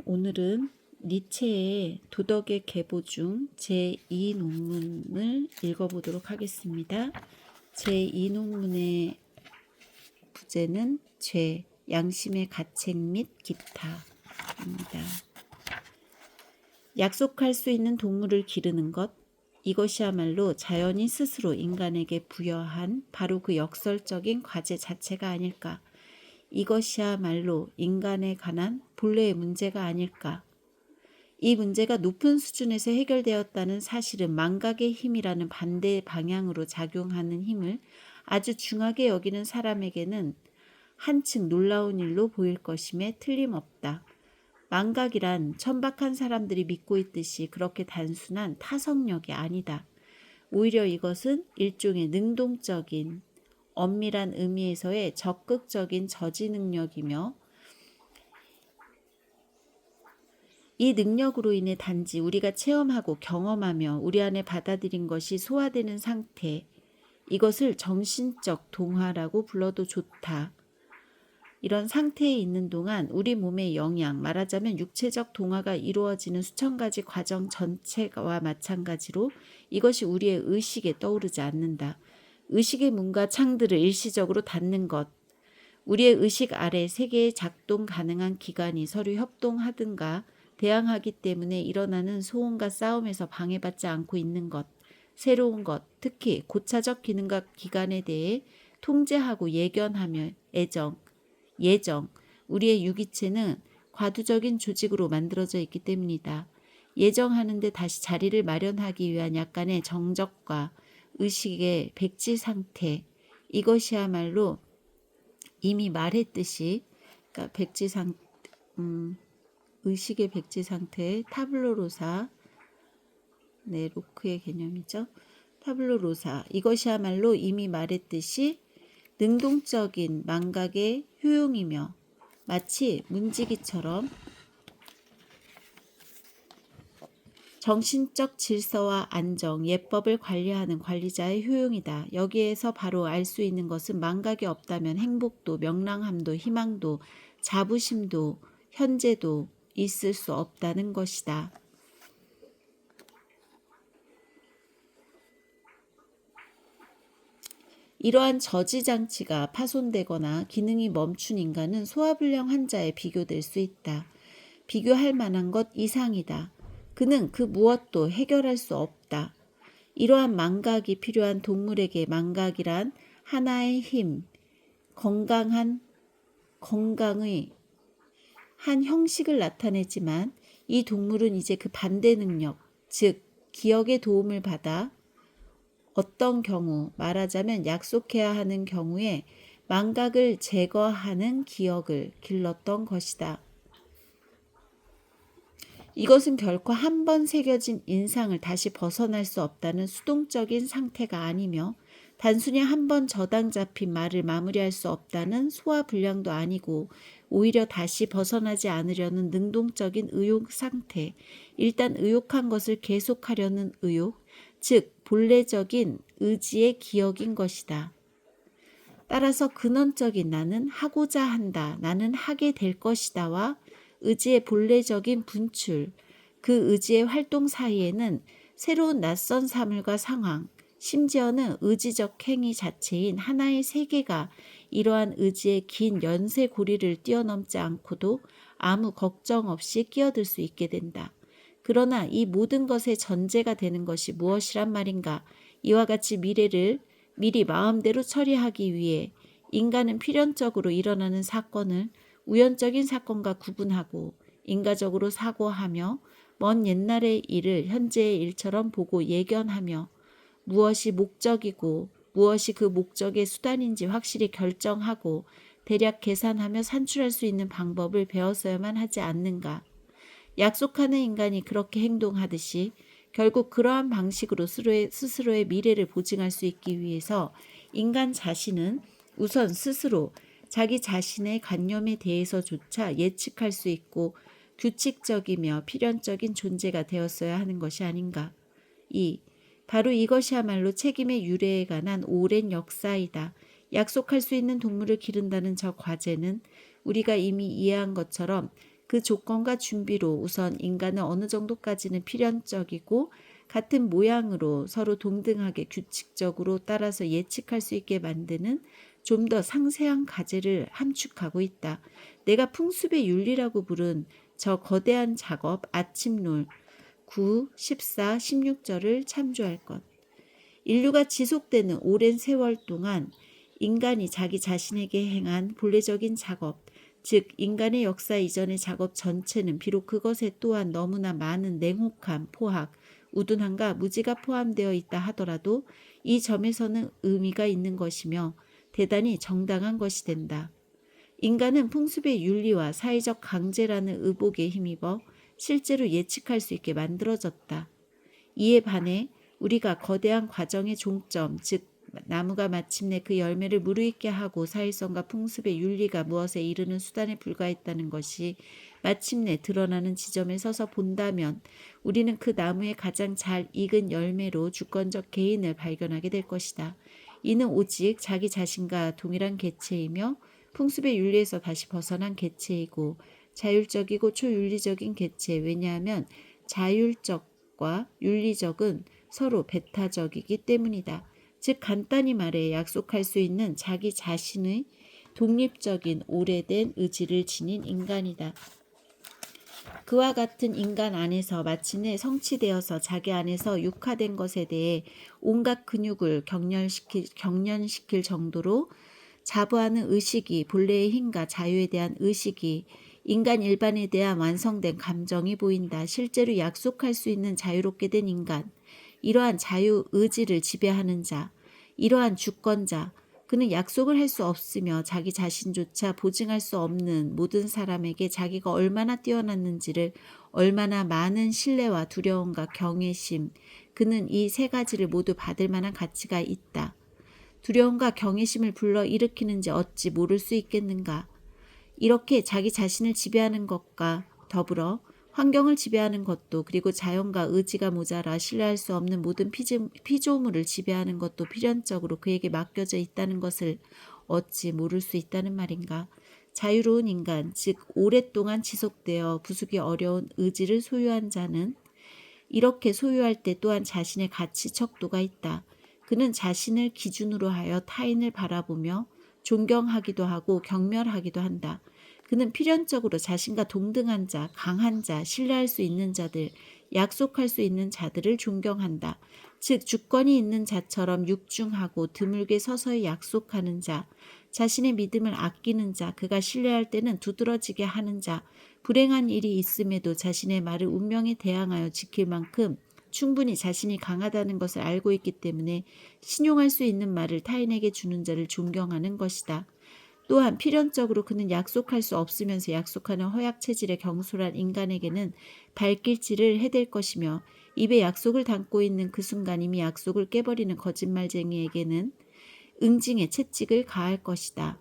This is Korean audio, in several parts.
오늘은 니체의 도덕의 계보 중 제2 논문을 읽어보도록 하겠습니다. 제2 논문의 부제는 죄, 양심의 가책 및 기타입니다. 약속할 수 있는 동물을 기르는 것, 이것이야말로 자연이 스스로 인간에게 부여한 바로 그 역설적인 과제 자체가 아닐까. 이것이야말로 인간에 관한 본래의 문제가 아닐까. 이 문제가 높은 수준에서 해결되었다는 사실은 망각의 힘이라는 반대 방향으로 작용하는 힘을 아주 중하게 여기는 사람에게는 한층 놀라운 일로 보일 것임에 틀림없다. 망각이란 천박한 사람들이 믿고 있듯이 그렇게 단순한 타성력이 아니다. 오히려 이것은 일종의 능동적인 엄밀한 의미에서의 적극적인 저지 능력이며 이 능력으로 인해 단지 우리가 체험하고 경험하며 우리 안에 받아들인 것이 소화되는 상태, 이것을 정신적 동화라고 불러도 좋다. 이런 상태에 있는 동안 우리 몸의 영양, 말하자면 육체적 동화가 이루어지는 수천 가지 과정 전체와 마찬가지로 이것이 우리의 의식에 떠오르지 않는다. 의식의 문과 창들을 일시적으로 닫는 것, 우리의 의식 아래 세계의 작동 가능한 기관이 서로 협동하든가 대항하기 때문에 일어나는 소음과 싸움에서 방해받지 않고 있는 것, 새로운 것, 특히 고차적 기능과 기관에 대해 통제하고 예견하며 예정, 우리의 유기체는 과두적인 조직으로 만들어져 있기 때문이다. 예정하는데 다시 자리를 마련하기 위한 약간의 정적과 의식의 백지 상태, 이것이야말로 이미 말했듯이 그러니까 의식의 백지 상태의 타블로로사, 로크의 개념이죠. 타블로로사, 이것이야말로 이미 말했듯이 능동적인 망각의 효용이며 마치 문지기처럼 정신적 질서와 안정, 예법을 관리하는 관리자의 효용이다. 여기에서 바로 알 수 있는 것은 망각이 없다면 행복도, 명랑함도, 희망도, 자부심도, 현재도 있을 수 없다는 것이다. 이러한 저지장치가 파손되거나 기능이 멈춘 인간은 소화불량 환자에 비교될 수 있다. 비교할 만한 것 이상이다. 그는 그 무엇도 해결할 수 없다. 이러한 망각이 필요한 동물에게 망각이란 하나의 힘, 건강의 한 형식을 나타내지만 이 동물은 이제 그 반대 능력, 즉 기억의 도움을 받아 어떤 경우, 말하자면 약속해야 하는 경우에 망각을 제거하는 기억을 길렀던 것이다. 이것은 결코 한 번 새겨진 인상을 다시 벗어날 수 없다는 수동적인 상태가 아니며 단순히 한 번 저당 잡힌 말을 마무리할 수 없다는 소화불량도 아니고 오히려 다시 벗어나지 않으려는 능동적인 의욕 상태, 일단 의욕한 것을 계속하려는 의욕, 즉 본래적인 의지의 기억인 것이다. 따라서 근원적인 나는 하고자 한다, 나는 하게 될 것이다와 의지의 본래적인 분출, 그 의지의 활동 사이에는 새로운 낯선 사물과 상황, 심지어는 의지적 행위 자체인 하나의 세계가 이러한 의지의 긴 연쇄고리를 뛰어넘지 않고도 아무 걱정 없이 끼어들 수 있게 된다. 그러나 이 모든 것의 전제가 되는 것이 무엇이란 말인가? 이와 같이 미래를 미리 마음대로 처리하기 위해 인간은 필연적으로 일어나는 사건을 우연적인 사건과 구분하고 인과적으로 사고하며 먼 옛날의 일을 현재의 일처럼 보고 예견하며 무엇이 목적이고 무엇이 그 목적의 수단인지 확실히 결정하고 대략 계산하며 산출할 수 있는 방법을 배웠어야만 하지 않는가. 약속하는 인간이 그렇게 행동하듯이 결국 그러한 방식으로 스스로의 미래를 보증할 수 있기 위해서 인간 자신은 우선 스스로 자기 자신의 관념에 대해서조차 예측할 수 있고 규칙적이며 필연적인 존재가 되었어야 하는 것이 아닌가. 바로 이것이야말로 책임의 유래에 관한 오랜 역사이다. 약속할 수 있는 동물을 기른다는 저 과제는 우리가 이미 이해한 것처럼 그 조건과 준비로 우선 인간은 어느 정도까지는 필연적이고 같은 모양으로 서로 동등하게 규칙적으로 따라서 예측할 수 있게 만드는 좀 더 상세한 과제를 함축하고 있다. 내가 풍습의 윤리라고 부른 저 거대한 작업 아침롤 9, 14, 16절을 참조할 것. 인류가 지속되는 오랜 세월 동안 인간이 자기 자신에게 행한 본래적인 작업, 즉 인간의 역사 이전의 작업 전체는 비록 그것에 또한 너무나 많은 냉혹함, 포악, 우둔함과 무지가 포함되어 있다 하더라도 이 점에서는 의미가 있는 것이며 대단히 정당한 것이 된다. 인간은 풍습의 윤리와 사회적 강제라는 의복에 힘입어 실제로 예측할 수 있게 만들어졌다. 이에 반해 우리가 거대한 과정의 종점, 즉 나무가 마침내 그 열매를 무르익게 하고 사회성과 풍습의 윤리가 무엇에 이르는 수단에 불과했다는 것이 마침내 드러나는 지점에 서서 본다면 우리는 그 나무의 가장 잘 익은 열매로 주권적 개인을 발견하게 될 것이다. 이는 오직 자기 자신과 동일한 개체이며 풍습의 윤리에서 다시 벗어난 개체이고 자율적이고 초윤리적인 개체. 왜냐하면 자율적과 윤리적은 서로 배타적이기 때문이다. 즉 간단히 말해 약속할 수 있는 자기 자신의 독립적인 오래된 의지를 지닌 인간이다. 그와 같은 인간 안에서 마침내 성취되어서 자기 안에서 육화된 것에 대해 온갖 근육을 경련시킬 정도로 자부하는 의식이, 본래의 힘과 자유에 대한 의식이, 인간 일반에 대한 완성된 감정이 보인다. 실제로 약속할 수 있는 자유롭게 된 인간, 이러한 자유 의지를 지배하는 자, 이러한 주권자, 그는 약속을 할 수 없으며 자기 자신조차 보증할 수 없는 모든 사람에게 자기가 얼마나 뛰어났는지를, 얼마나 많은 신뢰와 두려움과 경외심, 그는 이 세 가지를 모두 받을 만한 가치가 있다. 두려움과 경외심을 불러일으키는지 어찌 모를 수 있겠는가. 이렇게 자기 자신을 지배하는 것과 더불어 환경을 지배하는 것도, 그리고 자연과 의지가 모자라 신뢰할 수 없는 모든 피조물을 지배하는 것도 필연적으로 그에게 맡겨져 있다는 것을 어찌 모를 수 있다는 말인가. 자유로운 인간, 즉 오랫동안 지속되어 부수기 어려운 의지를 소유한 자는 이렇게 소유할 때 또한 자신의 가치 척도가 있다. 그는 자신을 기준으로 하여 타인을 바라보며 존경하기도 하고 경멸하기도 한다. 그는 필연적으로 자신과 동등한 자, 강한 자, 신뢰할 수 있는 자들, 약속할 수 있는 자들을 존경한다. 즉 주권이 있는 자처럼 육중하고 드물게 서서히 약속하는 자, 자신의 믿음을 아끼는 자, 그가 신뢰할 때는 두드러지게 하는 자, 불행한 일이 있음에도 자신의 말을 운명에 대항하여 지킬 만큼 충분히 자신이 강하다는 것을 알고 있기 때문에 신용할 수 있는 말을 타인에게 주는 자를 존경하는 것이다. 또한 필연적으로 그는 약속할 수 없으면서 약속하는 허약 체질의 경솔한 인간에게는 발길질을 해댈 것이며 입에 약속을 담고 있는 그 순간 이미 약속을 깨버리는 거짓말쟁이에게는 응징의 채찍을 가할 것이다.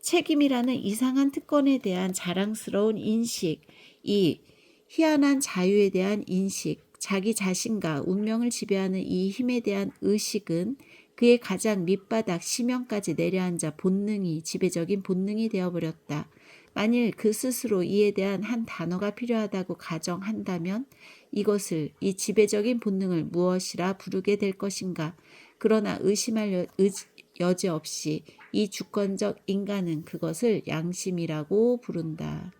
책임이라는 이상한 특권에 대한 자랑스러운 인식, 이 희한한 자유에 대한 인식, 자기 자신과 운명을 지배하는 이 힘에 대한 의식은 그의 가장 밑바닥 심연까지 내려앉아 본능이, 지배적인 본능이 되어버렸다. 만일 그 스스로 이에 대한 한 단어가 필요하다고 가정한다면 이것을, 이 지배적인 본능을 무엇이라 부르게 될 것인가. 그러나 의심할 여지 없이 이 주권적 인간은 그것을 양심이라고 부른다.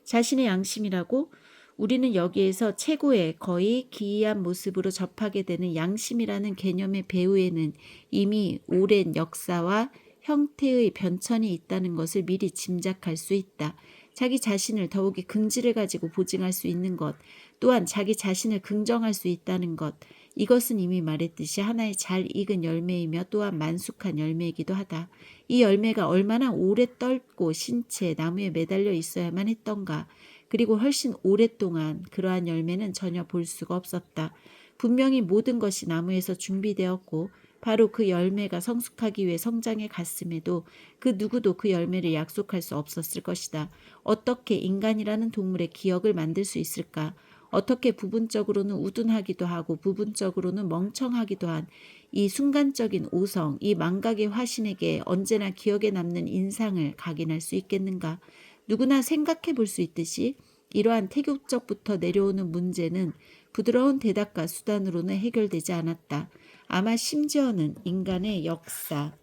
자신의 양심이라고? 우리는 여기에서 최고의 거의 기이한 모습으로 접하게 되는 양심이라는 개념의 배후에는 이미 오랜 역사와 형태의 변천이 있다는 것을 미리 짐작할 수 있다. 자기 자신을 더욱이 긍지를 가지고 보증할 수 있는 것, 또한 자기 자신을 긍정할 수 있다는 것, 이것은 이미 말했듯이 하나의 잘 익은 열매이며 또한 만숙한 열매이기도 하다. 이 열매가 얼마나 오래 떫고 신체, 나무에 매달려 있어야만 했던가. 그리고 훨씬 오랫동안 그러한 열매는 전혀 볼 수가 없었다. 분명히 모든 것이 나무에서 준비되었고 바로 그 열매가 성숙하기 위해 성장해 갔음에도 그 누구도 그 열매를 약속할 수 없었을 것이다. 어떻게 인간이라는 동물의 기억을 만들 수 있을까? 어떻게 부분적으로는 우둔하기도 하고 부분적으로는 멍청하기도 한 이 순간적인 오성, 이 망각의 화신에게 언제나 기억에 남는 인상을 각인할 수 있겠는가? 누구나 생각해 볼 수 있듯이 이러한 태교적부터 내려오는 문제는 부드러운 대답과 수단으로는 해결되지 않았다. 아마 심지어는 인간의 역사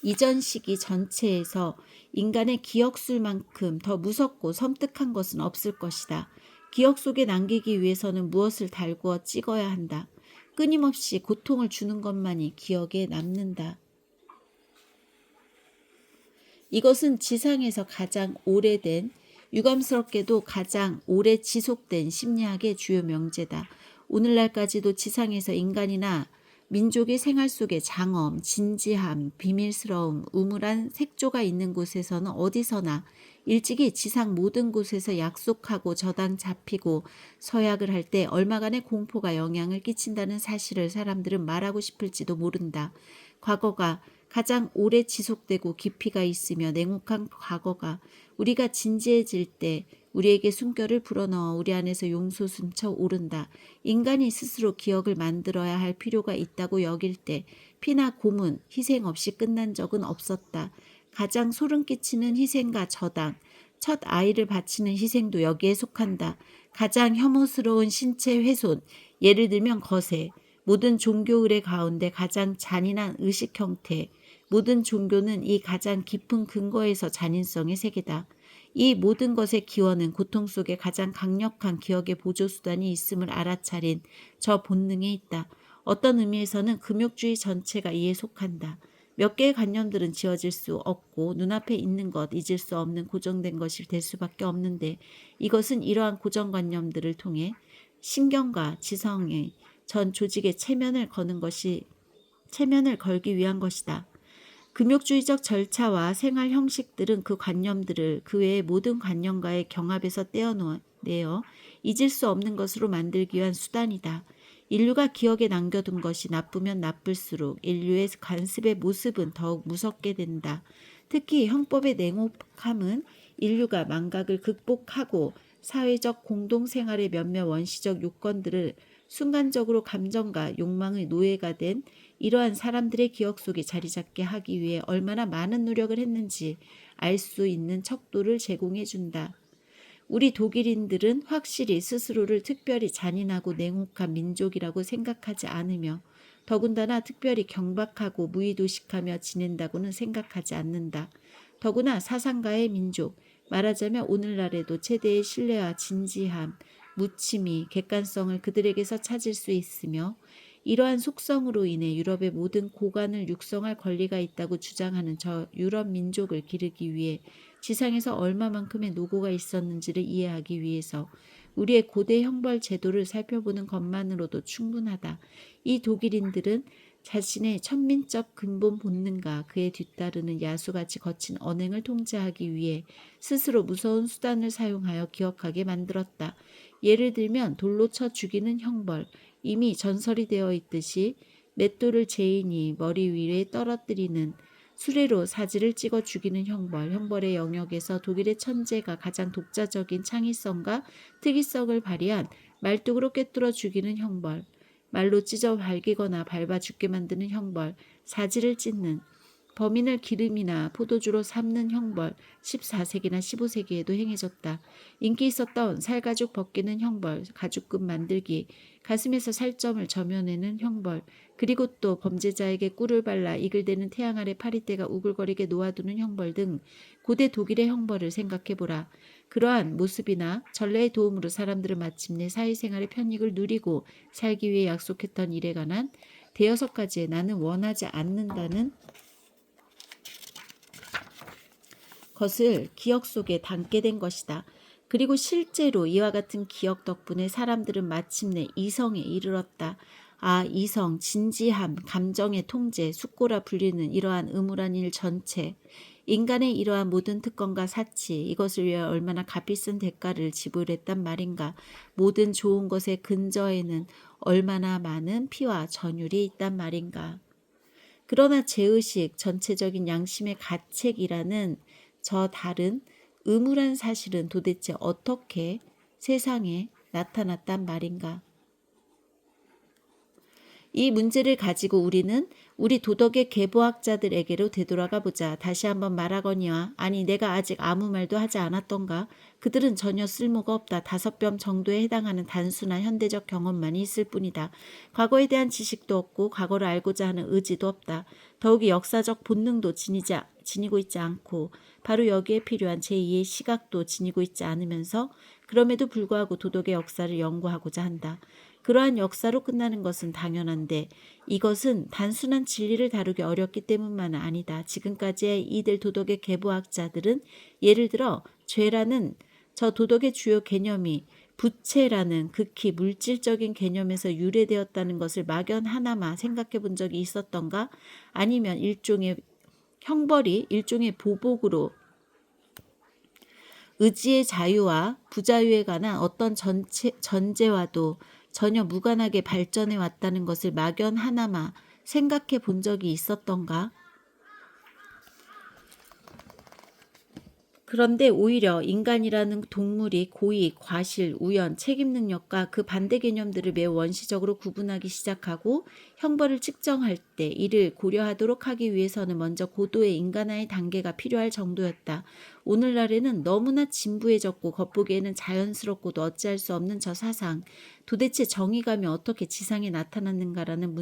이전 시기 전체에서 인간의 기억술만큼 더 무섭고 섬뜩한 것은 없을 것이다. 기억 속에 남기기 위해서는 무엇을 달구어 찍어야 한다. 끊임없이 고통을 주는 것만이 기억에 남는다. 이것은 지상에서 가장 오래된, 유감스럽게도 가장 오래 지속된 심리학의 주요 명제다. 오늘날까지도 지상에서 인간이나 민족의 생활 속에 장엄, 진지함, 비밀스러움, 우물한 색조가 있는 곳에서는 어디서나 일찍이 지상 모든 곳에서 약속하고 저당 잡히고 서약을 할 때 얼마간의 공포가 영향을 끼친다는 사실을 사람들은 말하고 싶을지도 모른다. 과거가 가장 오래 지속되고 깊이가 있으며 냉혹한 과거가 우리가 진지해질 때 우리에게 숨결을 불어넣어 우리 안에서 용솟 숨쳐 오른다. 인간이 스스로 기억을 만들어야 할 필요가 있다고 여길 때 피나 고문, 희생 없이 끝난 적은 없었다. 가장 소름 끼치는 희생과 저당, 첫 아이를 바치는 희생도 여기에 속한다. 가장 혐오스러운 신체 훼손, 예를 들면 거세, 모든 종교 의례 가운데 가장 잔인한 의식 형태, 모든 종교는 이 가장 깊은 근거에서 잔인성의 세계다. 이 모든 것의 기원은 고통 속에 가장 강력한 기억의 보조수단이 있음을 알아차린 저 본능에 있다. 어떤 의미에서는 금욕주의 전체가 이에 속한다. 몇 개의 관념들은 지워질 수 없고 눈앞에 있는 것, 잊을 수 없는 고정된 것이 될 수밖에 없는데 이것은 이러한 고정관념들을 통해 신경과 지성의 전 조직에 체면을 걸기 위한 것이다. 금욕주의적 절차와 생활 형식들은 그 관념들을 그 외의 모든 관념과의 경합에서 떼어내어 잊을 수 없는 것으로 만들기 위한 수단이다. 인류가 기억에 남겨둔 것이 나쁘면 나쁠수록 인류의 관습의 모습은 더욱 무섭게 된다. 특히 형법의 냉혹함은 인류가 망각을 극복하고 사회적 공동생활의 몇몇 원시적 요건들을 순간적으로 감정과 욕망의 노예가 된 이러한 사람들의 기억 속에 자리 잡게 하기 위해 얼마나 많은 노력을 했는지 알 수 있는 척도를 제공해 준다. 우리 독일인들은 확실히 스스로를 특별히 잔인하고 냉혹한 민족이라고 생각하지 않으며 더군다나 특별히 경박하고 무의도식하며 지낸다고는 생각하지 않는다. 더구나 사상가의 민족, 말하자면 오늘날에도 최대의 신뢰와 진지함, 무침이, 객관성을 그들에게서 찾을 수 있으며 이러한 속성으로 인해 유럽의 모든 고관을 육성할 권리가 있다고 주장하는 저 유럽 민족을 기르기 위해 지상에서 얼마만큼의 노고가 있었는지를 이해하기 위해서 우리의 고대 형벌 제도를 살펴보는 것만으로도 충분하다. 이 독일인들은 자신의 천민적 근본 본능과 그에 뒤따르는 야수같이 거친 언행을 통제하기 위해 스스로 무서운 수단을 사용하여 기억하게 만들었다. 예를 들면 돌로 쳐 죽이는 형벌, 이미 전설이 되어 있듯이 맷돌을 죄인이 머리 위에 떨어뜨리는 수레로 사지를 찍어 죽이는 형벌, 형벌의 영역에서 독일의 천재가 가장 독자적인 창의성과 특이성을 발휘한 말뚝으로 꿰뚫어 죽이는 형벌, 말로 찢어 발기거나 밟아 죽게 만드는 형벌, 사지를 찢는, 범인을 기름이나 포도주로 삶는 형벌, 14세기나 15세기에도 행해졌다. 인기 있었던 살가죽 벗기는 형벌, 가죽금 만들기, 가슴에서 살점을 점여내는 형벌, 그리고 또 범죄자에게 꿀을 발라 이글대는 태양 아래 파리떼가 우글거리게 놓아두는 형벌 등 고대 독일의 형벌을 생각해보라. 그러한 모습이나 전례의 도움으로 사람들은 마침내 사회생활의 편익을 누리고 살기 위해 약속했던 일에 관한 대여섯 가지의 나는 원하지 않는다는 것을 기억 속에 담게 된 것이다. 그리고 실제로 이와 같은 기억 덕분에 사람들은 마침내 이성에 이르렀다. 아, 이성, 진지함, 감정의 통제, 숙고라 불리는 이러한 의무란 일 전체, 인간의 이러한 모든 특권과 사치, 이것을 위해 얼마나 값비싼 대가를 지불했단 말인가. 모든 좋은 것의 근저에는 얼마나 많은 피와 전율이 있단 말인가. 그러나 제의식, 전체적인 양심의 가책이라는 저 다른 의무란 사실은 도대체 어떻게 세상에 나타났단 말인가. 이 문제를 가지고 우리는 우리 도덕의 계보학자들에게로 되돌아가 보자. 다시 한번 말하거니와 아니 내가 아직 아무 말도 하지 않았던가. 그들은 전혀 쓸모가 없다. 5뼘 정도에 해당하는 단순한 현대적 경험만이 있을 뿐이다. 과거에 대한 지식도 없고 과거를 알고자 하는 의지도 없다. 더욱이 역사적 본능도 지니고 있지 않고 바로 여기에 필요한 제2의 시각도 지니고 있지 않으면서 그럼에도 불구하고 도덕의 역사를 연구하고자 한다. 그러한 역사로 끝나는 것은 당연한데 이것은 단순한 진리를 다루기 어렵기 때문만은 아니다. 지금까지의 이들 도덕의 계보학자들은 예를 들어 죄라는 저 도덕의 주요 개념이 부채라는 극히 물질적인 개념에서 유래되었다는 것을 막연 하나마 생각해 본 적이 있었던가? 아니면 일종의 형벌이 일종의 보복으로 의지의 자유와 부자유에 관한 어떤 전제와도 전혀 무관하게 발전해 왔다는 것을 막연 하나마 생각해 본 적이 있었던가? 그런데 오히려 인간이라는 동물이 고의, 과실, 우연, 책임 능력과 그 반대 개념들을 매우 원시적으로 구분하기 시작하고 형벌을 측정할 때 이를 고려하도록 하기 위해서는 먼저 고도의 인간화의 단계가 필요할 정도였다. 오늘날에는 너무나 진부해졌고 겉보기에는 자연스럽고도 어찌할 수 없는 저 사상, 도대체 정의감이 어떻게 지상에 나타났는가라는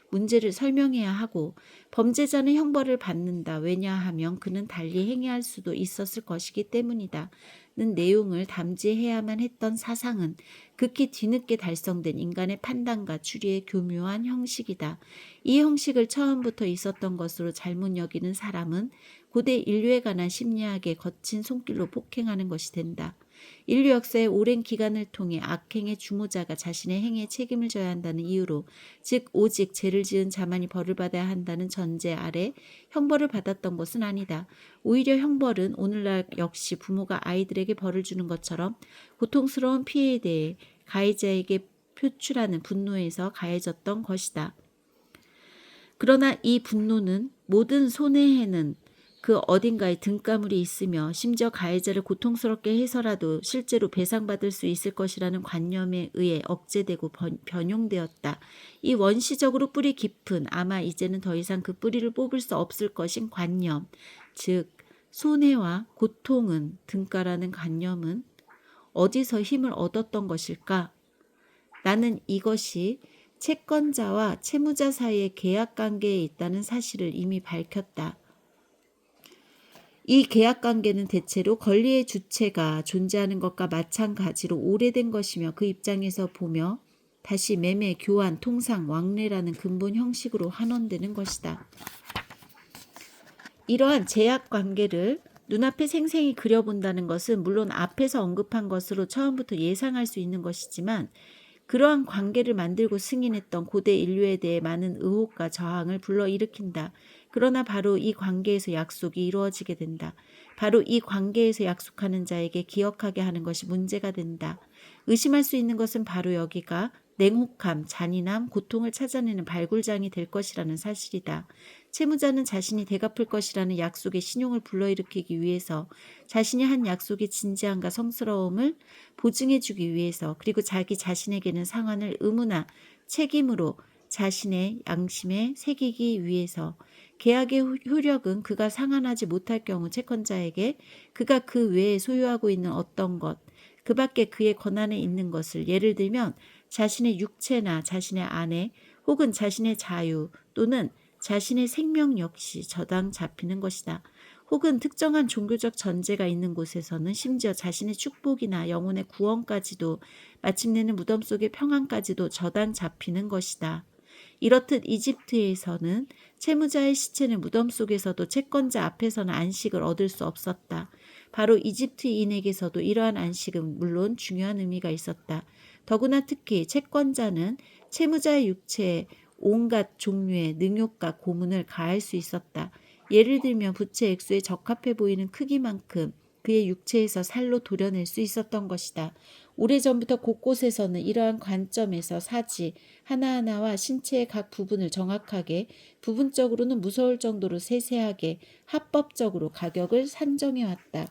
문제를 설명해야 하고 범죄자는 형벌을 받는다. 왜냐하면 그는 달리 행위할 수도 있었을 것이기 때문이다. 는 내용을 담지해야만 했던 사상은 극히 뒤늦게 달성된 인간의 판단과 추리의 교묘한 형식이다. 이 형식을 처음부터 있었던 것으로 잘못 여기는 사람은 고대 인류에 관한 심리학의 거친 손길로 폭행하는 것이 된다. 인류 역사의 오랜 기간을 통해 악행의 주모자가 자신의 행위에 책임을 져야 한다는 이유로 즉 오직 죄를 지은 자만이 벌을 받아야 한다는 전제 아래 형벌을 받았던 것은 아니다. 오히려 형벌은 오늘날 역시 부모가 아이들에게 벌을 주는 것처럼 고통스러운 피해에 대해 가해자에게 표출하는 분노에서 가해졌던 것이다. 그러나 이 분노는 모든 손해에는 그 어딘가에 등가물이 있으며 심지어 가해자를 고통스럽게 해서라도 실제로 배상받을 수 있을 것이라는 관념에 의해 억제되고 변용되었다. 이 원시적으로 뿌리 깊은 아마 이제는 더 이상 그 뿌리를 뽑을 수 없을 것인 관념, 즉 손해와 고통은 등가라는 관념은 어디서 힘을 얻었던 것일까? 나는 이것이 채권자와 채무자 사이의 계약관계에 있다는 사실을 이미 밝혔다. 이 계약관계는 대체로 권리의 주체가 존재하는 것과 마찬가지로 오래된 것이며 그 입장에서 보며 다시 매매, 교환, 통상, 왕래라는 근본 형식으로 환원되는 것이다. 이러한 제약관계를 눈앞에 생생히 그려본다는 것은 물론 앞에서 언급한 것으로 처음부터 예상할 수 있는 것이지만 그러한 관계를 만들고 승인했던 고대 인류에 대해 많은 의혹과 저항을 불러일으킨다. 그러나 바로 이 관계에서 약속이 이루어지게 된다. 바로 이 관계에서 약속하는 자에게 기억하게 하는 것이 문제가 된다. 의심할 수 있는 것은 바로 여기가 냉혹함, 잔인함, 고통을 찾아내는 발굴장이 될 것이라는 사실이다. 채무자는 자신이 되갚을 것이라는 약속의 신용을 불러일으키기 위해서 자신이 한 약속의 진지함과 성스러움을 보증해주기 위해서 그리고 자기 자신에게는 상환을 의무나 책임으로 자신의 양심에 새기기 위해서 계약의 효력은 그가 상환하지 못할 경우 채권자에게 그가 그 외에 소유하고 있는 어떤 것, 그 밖에 그의 권한에 있는 것을 예를 들면 자신의 육체나 자신의 아내 혹은 자신의 자유 또는 자신의 생명 역시 저당 잡히는 것이다. 혹은 특정한 종교적 전제가 있는 곳에서는 심지어 자신의 축복이나 영혼의 구원까지도 마침내는 무덤 속의 평안까지도 저당 잡히는 것이다. 이렇듯 이집트에서는 채무자의 시체는 무덤 속에서도 채권자 앞에서는 안식을 얻을 수 없었다. 바로 이집트인에게서도 이러한 안식은 물론 중요한 의미가 있었다. 더구나 특히 채권자는 채무자의 육체에 온갖 종류의 능욕과 고문을 가할 수 있었다. 예를 들면 부채 액수에 적합해 보이는 크기만큼 그의 육체에서 살로 도려낼 수 있었던 것이다. 오래전부터 곳곳에서는 이러한 관점에서 사지 하나하나와 신체의 각 부분을 정확하게, 부분적으로는 무서울 정도로 세세하게 합법적으로 가격을 산정해왔다.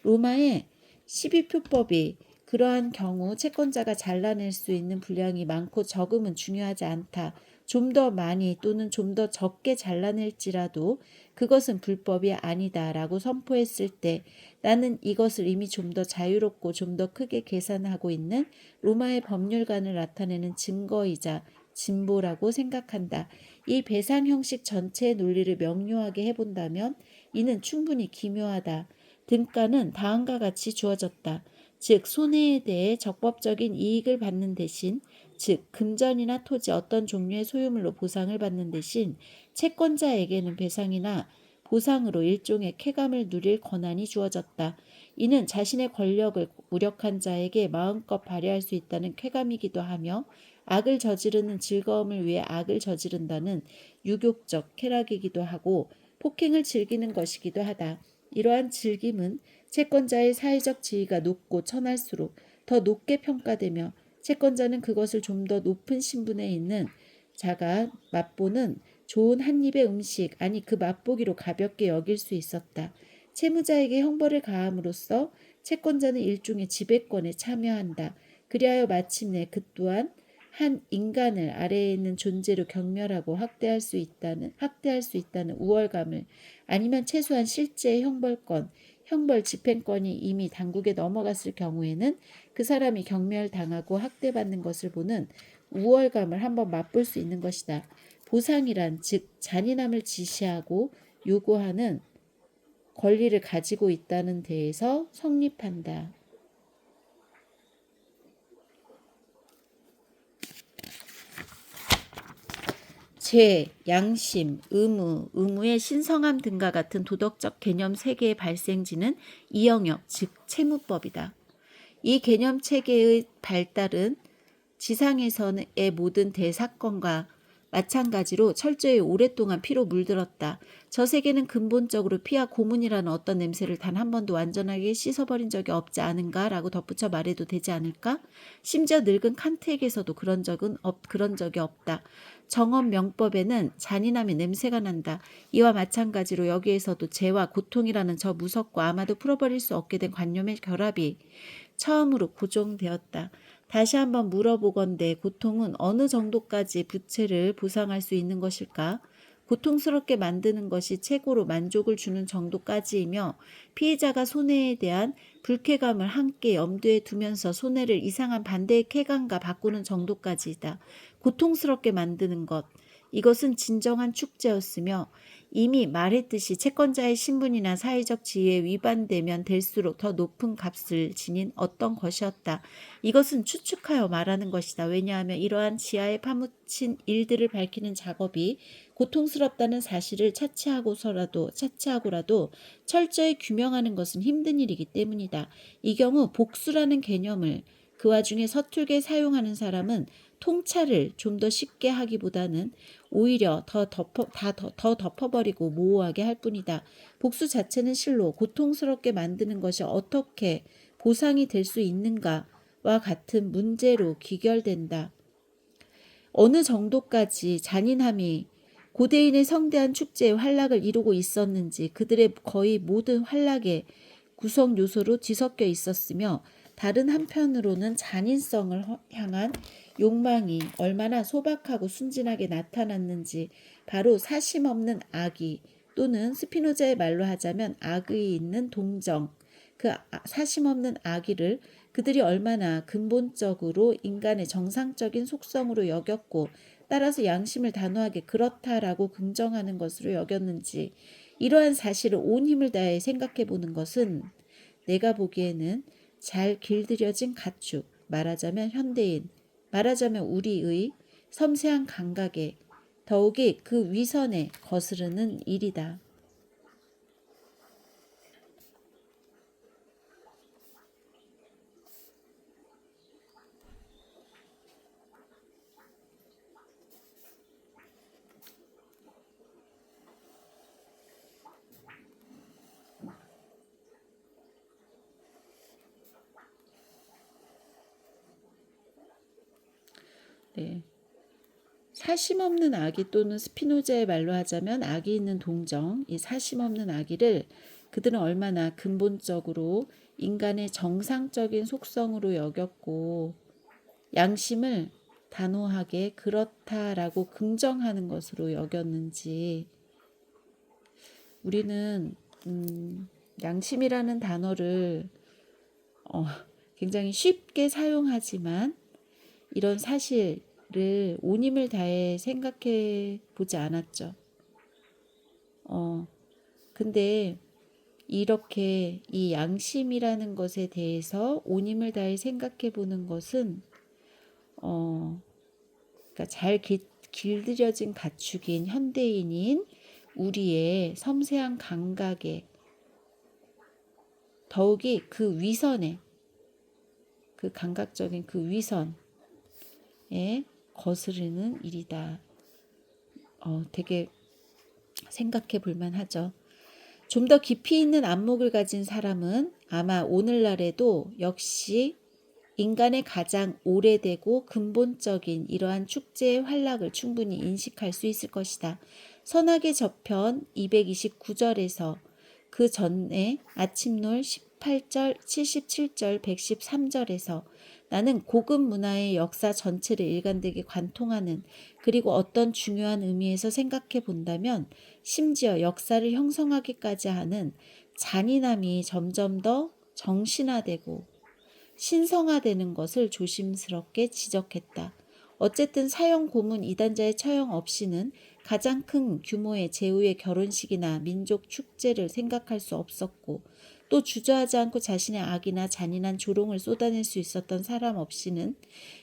로마의 12표법이 그러한 경우 채권자가 잘라낼 수 있는 분량이 많고 적음은 중요하지 않다. 좀 더 많이 또는 좀 더 적게 잘라낼지라도 그것은 불법이 아니다 라고 선포했을 때 나는 이것을 이미 좀 더 자유롭고 좀 더 크게 계산하고 있는 로마의 법률관을 나타내는 증거이자 진보라고 생각한다. 이 배상 형식 전체의 논리를 명료하게 해본다면 이는 충분히 기묘하다. 등가는 다음과 같이 주어졌다. 즉 손해에 대해 적법적인 이익을 받는 대신 즉 금전이나 토지 어떤 종류의 소유물로 보상을 받는 대신 채권자에게는 배상이나 보상으로 일종의 쾌감을 누릴 권한이 주어졌다. 이는 자신의 권력을 무력한 자에게 마음껏 발휘할 수 있다는 쾌감이기도 하며 악을 저지르는 즐거움을 위해 악을 저지른다는 유욕적 쾌락이기도 하고 폭행을 즐기는 것이기도 하다. 이러한 즐김은 채권자의 사회적 지위가 높고 천할수록 더 높게 평가되며 채권자는 그것을 좀 더 높은 신분에 있는 자가 맛보는 좋은 한 입의 음식 아니 그 맛보기로 가볍게 여길 수 있었다. 채무자에게 형벌을 가함으로써 채권자는 일종의 지배권에 참여한다. 그리하여 마침내 그 또한 한 인간을 아래에 있는 존재로 경멸하고 학대할 수 있다는 우월감을 아니면 최소한 실제의 형벌권, 형벌 집행권이 이미 당국에 넘어갔을 경우에는 그 사람이 경멸당하고 학대받는 것을 보는 우월감을 한번 맛볼 수 있는 것이다. 보상이란 즉 잔인함을 지시하고 요구하는 권리를 가지고 있다는 데에서 성립한다. 죄, 양심, 의무의 신성함 등과 같은 도덕적 개념 세계의 발생지는 이 영역, 즉 채무법이다. 이 개념 체계의 발달은 지상에서의 모든 대사건과 마찬가지로 철저히 오랫동안 피로 물들었다. 저 세계는 근본적으로 피와 고문이라는 어떤 냄새를 단 한 번도 완전하게 씻어버린 적이 없지 않은가 라고 덧붙여 말해도 되지 않을까? 심지어 늙은 칸트에게서도 그런 적이 없다. 정업 명법에는 잔인함의 냄새가 난다. 이와 마찬가지로 여기에서도 죄와 고통이라는 저 무섭고 아마도 풀어버릴 수 없게 된 관념의 결합이 처음으로 고정되었다. 다시 한번 물어보건대 고통은 어느 정도까지 부채를 보상할 수 있는 것일까? 고통스럽게 만드는 것이 최고로 만족을 주는 정도까지이며 피해자가 손해에 대한 불쾌감을 함께 염두에 두면서 손해를 이상한 반대의 쾌감과 바꾸는 정도까지이다. 고통스럽게 만드는 것. 이것은 진정한 축제였으며 이미 말했듯이 채권자의 신분이나 사회적 지위에 위반되면 될수록 더 높은 값을 지닌 어떤 것이었다. 이것은 추측하여 말하는 것이다. 왜냐하면 이러한 지하에 파묻힌 일들을 밝히는 작업이 고통스럽다는 사실을 차치하고라도 철저히 규명하는 것은 힘든 일이기 때문이다. 이 경우 복수라는 개념을 그 와중에 서툴게 사용하는 사람은 통찰을 좀 더 쉽게 하기보다는 오히려 더 덮어버리고 모호하게 할 뿐이다. 복수 자체는 실로 고통스럽게 만드는 것이 어떻게 보상이 될 수 있는가와 같은 문제로 귀결된다. 어느 정도까지 잔인함이 고대인의 성대한 축제의 활락을 이루고 있었는지 그들의 거의 모든 활락의 구성 요소로 뒤섞여 있었으며 다른 한편으로는 잔인성을 향한 욕망이 얼마나 소박하고 순진하게 나타났는지 바로 사심없는 악의 또는 스피노자의 말로 하자면 악의 있는 동정, 그 사심없는 악의를 그들이 얼마나 근본적으로 인간의 정상적인 속성으로 여겼고 따라서 양심을 단호하게 그렇다라고 긍정하는 것으로 여겼는지 이러한 사실을 온 힘을 다해 생각해 보는 것은 내가 보기에는 잘 길들여진 가축, 말하자면 현대인, 말하자면 우리의 섬세한 감각에 더욱이 그 위선에 거스르는 일이다. 네. 사심없는 악의 또는 스피노자의 말로 하자면 악이 있는 동정, 이 사심없는 악의를 그들은 얼마나 근본적으로 인간의 정상적인 속성으로 여겼고 양심을 단호하게 그렇다라고 긍정하는 것으로 여겼는지 우리는 양심이라는 단어를 굉장히 쉽게 사용하지만 이런 사실을 온 힘을 다해 생각해 보지 않았죠. 근데 이렇게 이 양심이라는 것에 대해서 온 힘을 다해 생각해 보는 것은 그러니까 잘 길들여진 가축인 현대인인 우리의 섬세한 감각에 더욱이 그 위선에 그 감각적인 그 위선에 거스르는 일이다. 되게 생각해 볼 만하죠. 좀 더 깊이 있는 안목을 가진 사람은 아마 오늘날에도 역시 인간의 가장 오래되고 근본적인 이러한 축제의 활락을 충분히 인식할 수 있을 것이다. 선악의 저편 229절에서 그 전에 아침놀 18절, 77절, 113절에서 나는 고급 문화의 역사 전체를 일관되게 관통하는 그리고 어떤 중요한 의미에서 생각해 본다면 심지어 역사를 형성하기까지 하는 잔인함이 점점 더 정신화되고 신성화되는 것을 조심스럽게 지적했다. 어쨌든 사형 고문 이단자의 처형 없이는 가장 큰 규모의 제후의 결혼식이나 민족 축제를 생각할 수 없었고 또 주저하지 않고 자신의 악이나 잔인한 조롱을 쏟아낼 수 있었던 사람 없이는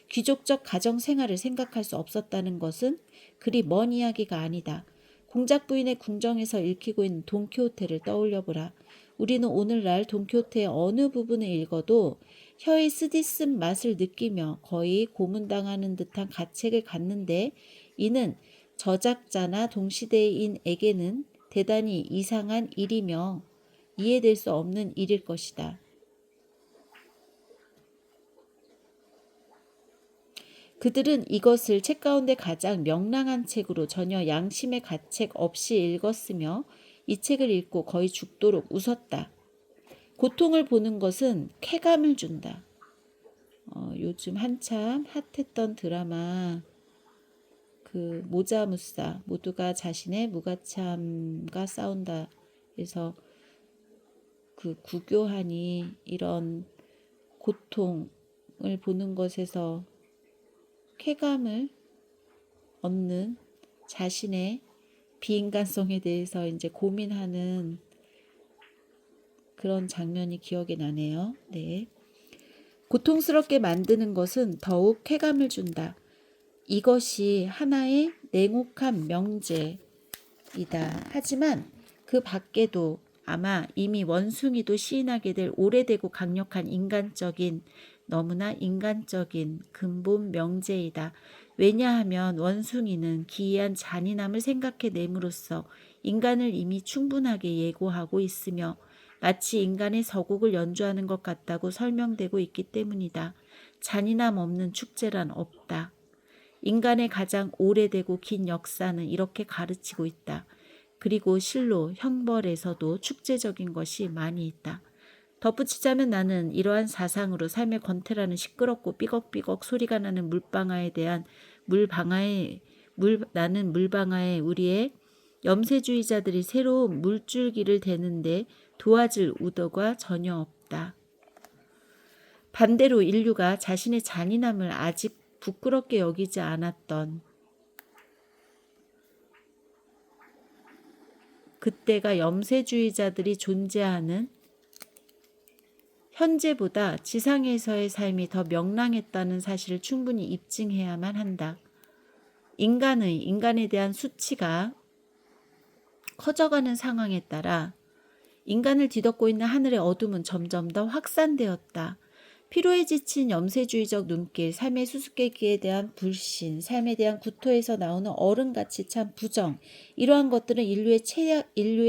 귀족적 가정 생활을 생각할 수 없었다는 것은 그리 먼 이야기가 아니다. 공작 부인의 궁정에서 읽히고 있는 돈키호테를 떠올려보라. 우리는 오늘날 돈키호테의 어느 부분을 읽어도 혀의 쓰디쓴 맛을 느끼며 거의 고문당하는 듯한 가책을 갖는데 이는 저작자나 동시대인에게는 대단히 이상한 일이며 이해될 수 없는 일일 것이다. 그들은 이것을 책 가운데 가장 명랑한 책으로 전혀 양심의 가책 없이 읽었으며 이 책을 읽고 거의 죽도록 웃었다. 고통을 보는 것은 쾌감을 준다. 요즘 한참 핫했던 드라마 그 모자무사 모두가 자신의 무가참과 싸운다. 그래서 그 구교한이 이런 고통을 보는 것에서 쾌감을 얻는 자신의 비인간성에 대해서 이제 고민하는 그런 장면이 기억이 나네요. 네. 고통스럽게 만드는 것은 더욱 쾌감을 준다. 이것이 하나의 냉혹한 명제이다. 하지만 그 밖에도 아마 이미 원숭이도 시인하게 될 오래되고 강력한 너무나 인간적인 근본 명제이다. 왜냐하면 원숭이는 기이한 잔인함을 생각해 내므로써 인간을 이미 충분하게 예고하고 있으며 마치 인간의 서곡을 연주하는 것 같다고 설명되고 있기 때문이다. 잔인함 없는 축제란 없다. 인간의 가장 오래되고 긴 역사는 이렇게 가르치고 있다. 그리고 실로 형벌에서도 축제적인 것이 많이 있다. 덧붙이자면 나는 이러한 사상으로 삶의 권태라는 시끄럽고 삐걱삐걱 소리가 나는 나는 물방아에 우리의 염세주의자들이 새로운 물줄기를 대는데 도와줄 의도가 전혀 없다. 반대로 인류가 자신의 잔인함을 아직 부끄럽게 여기지 않았던 그때가 염세주의자들이 존재하는 현재보다 지상에서의 삶이 더 명랑했다는 사실을 충분히 입증해야만 한다. 인간에 대한 수치가 커져가는 상황에 따라 인간을 뒤덮고 있는 하늘의 어둠은 점점 더 확산되었다. 피로에 지친 염세주의적 눈길, 삶의 수수께끼에 대한 불신, 삶에 대한 구토에서 나오는 어른같이 찬 부정, 이러한 것들은 인류의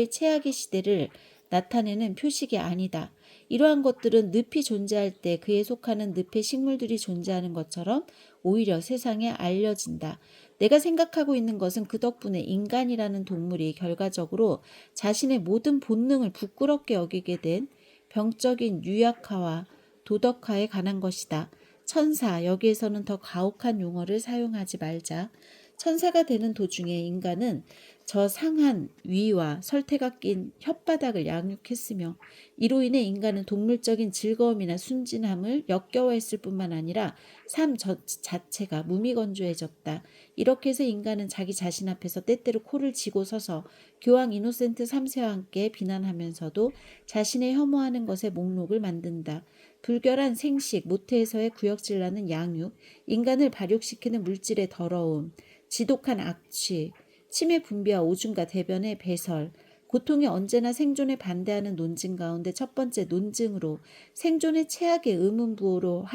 최악의 시대를 나타내는 표식이 아니다. 이러한 것들은 늪이 존재할 때 그에 속하는 늪의 식물들이 존재하는 것처럼 오히려 세상에 알려진다. 내가 생각하고 있는 것은 그 덕분에 인간이라는 동물이 결과적으로 자신의 모든 본능을 부끄럽게 여기게 된 병적인 유약화와 도덕화에 관한 것이다. 천사, 여기에서는 더 가혹한 용어를 사용하지 말자. 천사가 되는 도중에 인간은 저 상한 위와 설태가 낀 혓바닥을 양육했으며 이로 인해 인간은 동물적인 즐거움이나 순진함을 역겨워했을 뿐만 아니라 삶 자체가 무미건조해졌다. 이렇게 해서 인간은 자기 자신 앞에서 때때로 코를 쥐고 서서 교황 이노센트 3세와 함께 비난하면서도 자신의 혐오하는 것의 목록을 만든다. 불결한 생식, 모태에서의 구역질나는 양육, 인간을 발육시키는 물질의 더러움, 지독한 악취, 치매 분비와 오줌과 대변의 배설, 고통이 언제나 생존에 반대하는 논증 가운데 첫 번째 논증으로 생존의 최악의 의문부호로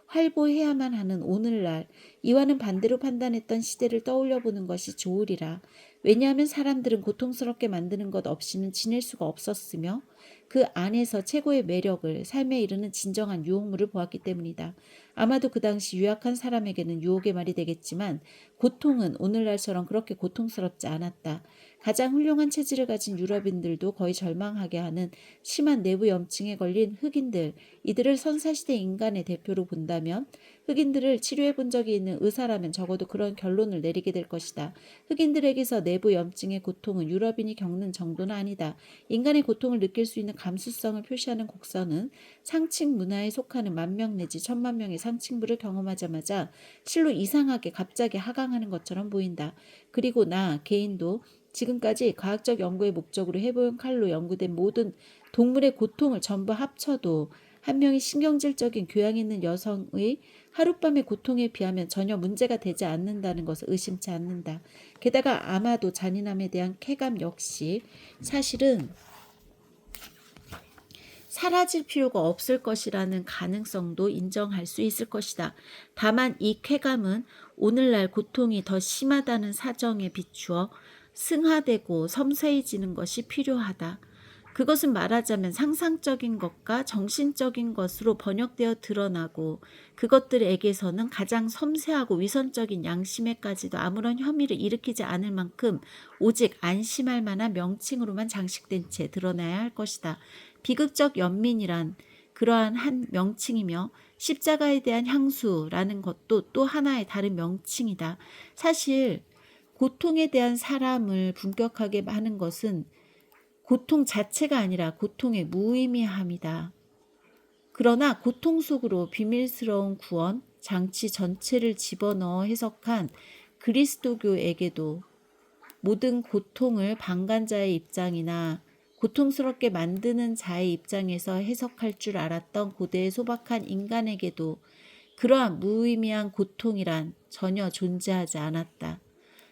활보해야만 하는 오늘날, 이와는 반대로 판단했던 시대를 떠올려 보는 것이 좋으리라. 왜냐하면 사람들은 고통스럽게 만드는 것 없이는 지낼 수가 없었으며 그 안에서 최고의 매력을, 삶에 이르는 진정한 유혹물을 보았기 때문이다. 아마도 그 당시 유약한 사람에게는 유혹의 말이 되겠지만 고통은 오늘날처럼 그렇게 고통스럽지 않았다. 가장 훌륭한 체질을 가진 유럽인들도 거의 절망하게 하는 심한 내부 염증에 걸린 흑인들, 이들을 선사시대 인간의 대표로 본다면 흑인들을 치료해 본 적이 있는 의사라면 적어도 그런 결론을 내리게 될 것이다. 흑인들에게서 내부 염증의 고통은 유럽인이 겪는 정도는 아니다. 인간의 고통을 느낄 수 있는 감수성을 표시하는 곡선은 상층 문화에 속하는 10,000명 내지 10,000,000명의 상층부를 경험하자마자 실로 이상하게 갑자기 하강하는 것처럼 보인다. 그리고 나 개인도 지금까지 과학적 연구의 목적으로 해보용 칼로 연구된 모든 동물의 고통을 전부 합쳐도 한 명의 신경질적인 교양 있는 여성의 하룻밤의 고통에 비하면 전혀 문제가 되지 않는다는 것을 의심치 않는다. 게다가 아마도 잔인함에 대한 쾌감 역시 사실은 사라질 필요가 없을 것이라는 가능성도 인정할 수 있을 것이다. 다만 이 쾌감은 오늘날 고통이 더 심하다는 사정에 비추어 승화되고 섬세해지는 것이 필요하다. 그것은 말하자면 상상적인 것과 정신적인 것으로 번역되어 드러나고 그것들에게서는 가장 섬세하고 위선적인 양심에까지도 아무런 혐의를 일으키지 않을 만큼 오직 안심할 만한 명칭으로만 장식된 채 드러나야 할 것이다. 비극적 연민이란 그러한 한 명칭이며 십자가에 대한 향수라는 것도 또 하나의 다른 명칭이다. 사실 고통에 대한 사람을 분격하게 하는 것은 고통 자체가 아니라 고통의 무의미함이다. 그러나 고통 속으로 비밀스러운 구원, 장치 전체를 집어넣어 해석한 그리스도교에게도 모든 고통을 방관자의 입장이나 고통스럽게 만드는 자의 입장에서 해석할 줄 알았던 고대의 소박한 인간에게도 그러한 무의미한 고통이란 전혀 존재하지 않았다.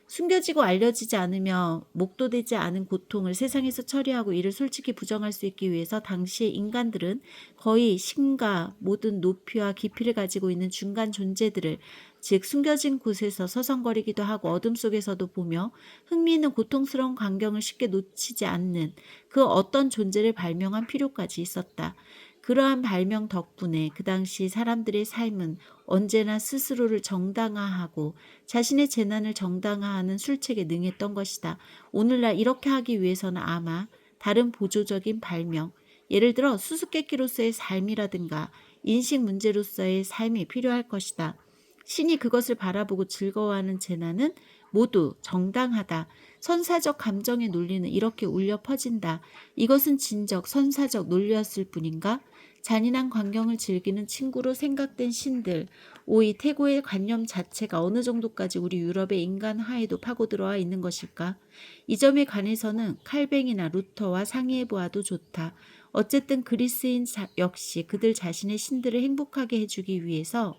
숨겨지고 알려지지 않으며 목도되지 않은 고통을 세상에서 처리하고 이를 솔직히 부정할 수 있기 위해서 당시의 인간들은 거의 심과 모든 높이와 깊이를 가지고 있는 중간 존재들을, 즉 숨겨진 곳에서 서성거리기도 하고 어둠 속에서도 보며 흥미있는 고통스러운 광경을 쉽게 놓치지 않는 그 어떤 존재를 발명한 필요까지 있었다. 그러한 발명 덕분에 그 당시 사람들의 삶은 언제나 스스로를 정당화하고 자신의 재난을 정당화하는 술책에 능했던 것이다. 오늘날 이렇게 하기 위해서는 아마 다른 보조적인 발명, 예를 들어 수수께끼로서의 삶이라든가 인식 문제로서의 삶이 필요할 것이다. 신이 그것을 바라보고 즐거워하는 재난은 모두 정당하다. 선사적 감정의 논리는 이렇게 울려 퍼진다. 이것은 진적 선사적 논리였을 뿐인가? 잔인한 광경을 즐기는 친구로 생각된 신들, 오이 태고의 관념 자체가 어느 정도까지 우리 유럽의 인간화에도 파고들어와 있는 것일까? 이 점에 관해서는 칼뱅이나 루터와 상의해 보아도 좋다. 어쨌든 그리스인 역시 그들 자신의 신들을 행복하게 해주기 위해서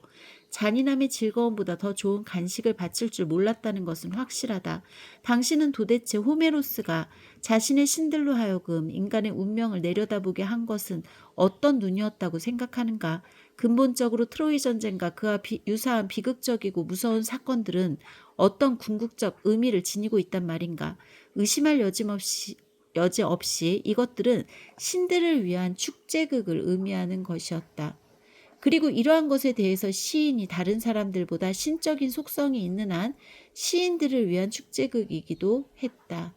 잔인함의 즐거움보다 더 좋은 간식을 바칠 줄 몰랐다는 것은 확실하다. 당신은 도대체 호메로스가 자신의 신들로 하여금 인간의 운명을 내려다보게 한 것은 어떤 눈이었다고 생각하는가? 근본적으로 트로이 전쟁과 그와 유사한 비극적이고 무서운 사건들은 어떤 궁극적 의미를 지니고 있단 말인가? 의심할 여지 없이 이것들은 신들을 위한 축제극을 의미하는 것이었다. 그리고 이러한 것에 대해서 시인이 다른 사람들보다 신적인 속성이 있는 한 시인들을 위한 축제극이기도 했다.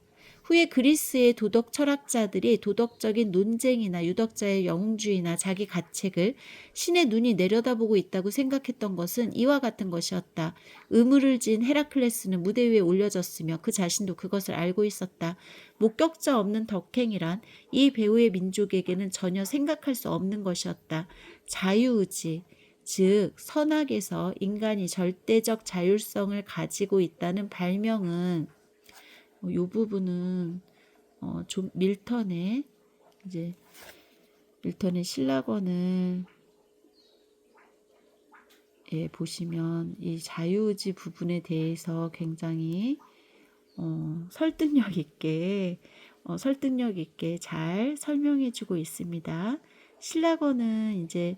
후에 그리스의 도덕 철학자들이 도덕적인 논쟁이나 유덕자의 영주의나 자기 가책을 신의 눈이 내려다보고 있다고 생각했던 것은 이와 같은 것이었다. 의무를 지은 헤라클레스는 무대 위에 올려졌으며 그 자신도 그것을 알고 있었다. 목격자 없는 덕행이란 이 배우의 민족에게는 전혀 생각할 수 없는 것이었다. 자유의지, 즉 선악에서 인간이 절대적 자율성을 가지고 있다는 발명은 이 부분은 좀 밀턴의 신라권을 보시면 이 자유의지 부분에 대해서 굉장히 설득력 있게 잘 설명해주고 있습니다. 신라권은 이제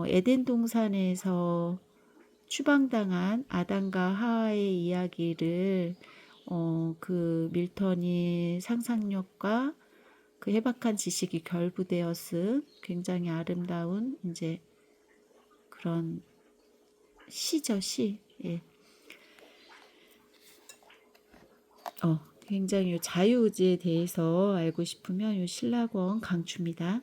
에덴 동산에서 추방당한 아담과 하와의 이야기를 그 밀턴이 상상력과 그 해박한 지식이 결부되었음 굉장히 아름다운 이제 그런 시죠, 시. 예. 굉장히 요 자유의지에 대해서 알고 싶으면 요 신라권 강추입니다.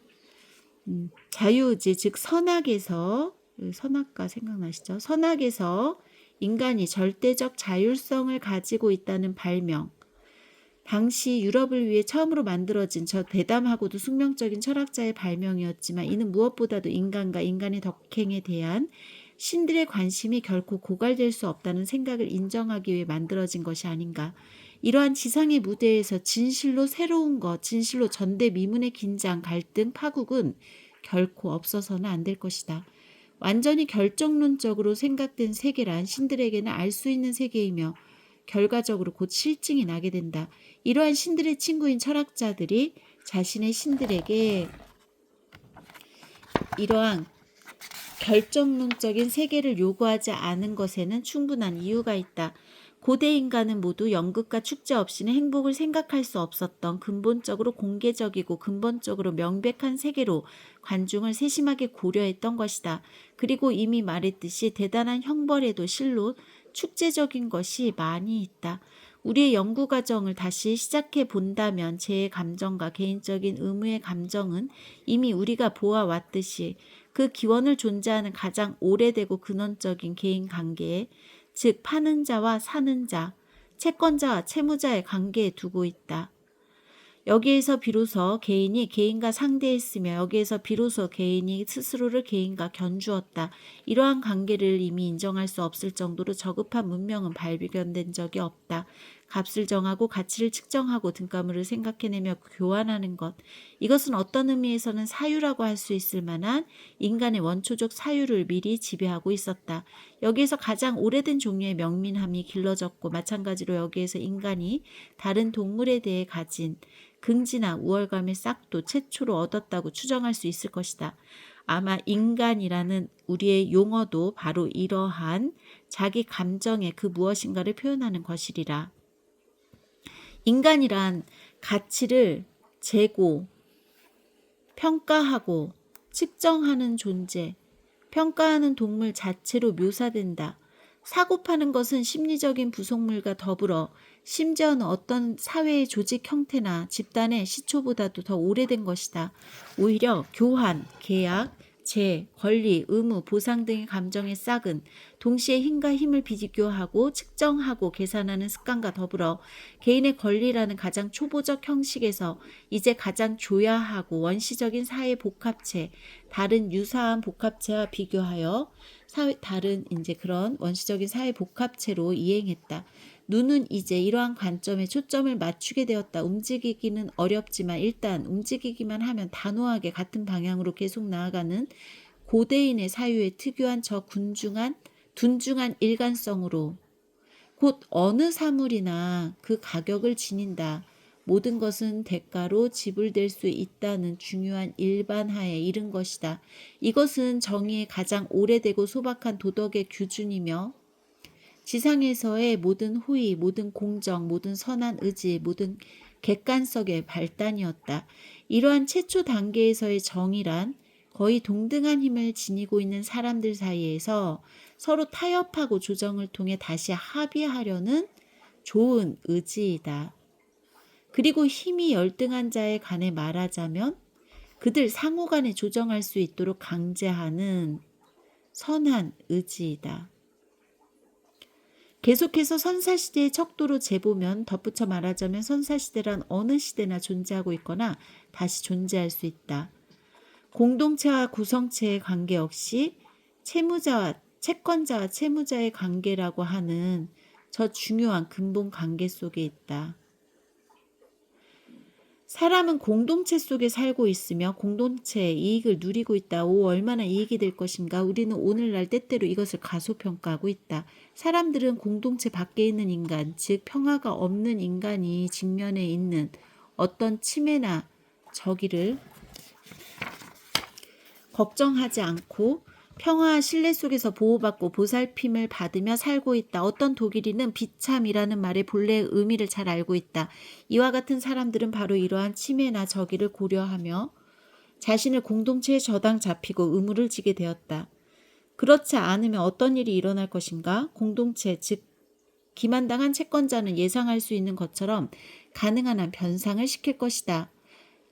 자유의지, 즉 선악에서, 선악과 생각나시죠? 선악에서 인간이 절대적 자율성을 가지고 있다는 발명. 당시 유럽을 위해 처음으로 만들어진 저 대담하고도 숙명적인 철학자의 발명이었지만 이는 무엇보다도 인간과 인간의 덕행에 대한 신들의 관심이 결코 고갈될 수 없다는 생각을 인정하기 위해 만들어진 것이 아닌가. 이러한 지상의 무대에서 진실로 새로운 것, 진실로 전대미문의 긴장, 갈등, 파국은 결코 없어서는 안 될 것이다. 완전히 결정론적으로 생각된 세계란 신들에게는 알 수 있는 세계이며 결과적으로 곧 실증이 나게 된다. 이러한 신들의 친구인 철학자들이 자신의 신들에게 이러한 결정론적인 세계를 요구하지 않은 것에는 충분한 이유가 있다. 고대 인간은 모두 연극과 축제 없이는 행복을 생각할 수 없었던 근본적으로 공개적이고 근본적으로 명백한 세계로 관중을 세심하게 고려했던 것이다. 그리고 이미 말했듯이 대단한 형벌에도 실로 축제적인 것이 많이 있다. 우리의 연구 과정을 다시 시작해 본다면 재의 감정과 개인적인 의무의 감정은 이미 우리가 보아왔듯이 그 기원을 존재하는 가장 오래되고 근원적인 개인 관계에 즉 파는 자와 사는 자, 채권자와 채무자의 관계에 두고 있다. 여기에서 비로소 개인이 개인과 상대했으며 여기에서 비로소 개인이 스스로를 개인과 견주었다. 이러한 관계를 이미 인정할 수 없을 정도로 저급한 문명은 발견된 적이 없다. 값을 정하고 가치를 측정하고 등가물을 생각해내며 교환하는 것. 이것은 어떤 의미에서는 사유라고 할 수 있을 만한 인간의 원초적 사유를 미리 지배하고 있었다. 여기에서 가장 오래된 종류의 명민함이 길러졌고 마찬가지로 여기에서 인간이 다른 동물에 대해 가진 긍지나 우월감의 싹도 최초로 얻었다고 추정할 수 있을 것이다. 아마 인간이라는 우리의 용어도 바로 이러한 자기 감정의 그 무엇인가를 표현하는 것이리라. 인간이란 가치를 재고, 평가하고 측정하는 존재, 평가하는 동물 자체로 묘사된다. 사고 파는 것은 심리적인 부속물과 더불어 심지어는 어떤 사회의 조직 형태나 집단의 시초보다도 더 오래된 것이다. 오히려 교환, 계약, 재, 권리, 의무, 보상 등의 감정의 싹은 동시에 힘과 힘을 비교하고 측정하고 계산하는 습관과 더불어 개인의 권리라는 가장 초보적 형식에서 이제 가장 조야하고 원시적인 사회 복합체, 다른 유사한 복합체와 비교하여 다른 이제 그런 원시적인 사회 복합체로 이행했다. 눈은 이제 이러한 관점에 초점을 맞추게 되었다. 움직이기는 어렵지만 일단 움직이기만 하면 단호하게 같은 방향으로 계속 나아가는 고대인의 사유에 특유한 저 둔중한 일관성으로 곧 어느 사물이나 그 가격을 지닌다. 모든 것은 대가로 지불될 수 있다는 중요한 일반화에 이른 것이다. 이것은 정의의 가장 오래되고 소박한 도덕의 규준이며 지상에서의 모든 호의, 모든 공정, 모든 선한 의지, 모든 객관성의 발단이었다. 이러한 최초 단계에서의 정의란 거의 동등한 힘을 지니고 있는 사람들 사이에서 서로 타협하고 조정을 통해 다시 합의하려는 좋은 의지이다. 그리고 힘이 열등한 자에 관해 말하자면 그들 상호간에 조정할 수 있도록 강제하는 선한 의지이다. 계속해서 선사시대의 척도로 재보면 덧붙여 말하자면 선사시대란 어느 시대나 존재하고 있거나 다시 존재할 수 있다. 공동체와 구성체의 관계 역시 채권자와 채무자의 관계라고 하는 저 중요한 근본 관계 속에 있다. 사람은 공동체 속에 살고 있으며 공동체의 이익을 누리고 있다. 얼마나 이익이 될 것인가. 우리는 오늘날 때때로 이것을 가소평가하고 있다. 사람들은 공동체 밖에 있는 인간, 즉 평화가 없는 인간이 직면해 있는 어떤 침해나 저기를 걱정하지 않고 평화와 신뢰 속에서 보호받고 보살핌을 받으며 살고 있다. 어떤 독일인은 비참이라는 말의 본래의 의미를 잘 알고 있다. 이와 같은 사람들은 바로 이러한 침해나 적의를 고려하며 자신을 공동체에 저당 잡히고 의무를 지게 되었다. 그렇지 않으면 어떤 일이 일어날 것인가? 공동체, 즉 기만당한 채권자는 예상할 수 있는 것처럼 가능한 한 변상을 시킬 것이다.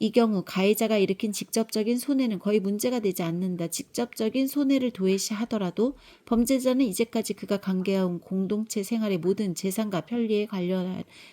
이 경우 가해자가 일으킨 직접적인 손해는 거의 문제가 되지 않는다. 직접적인 손해를 도외시하더라도 범죄자는 이제까지 그가 관계해온 공동체 생활의 모든 재산과 편리에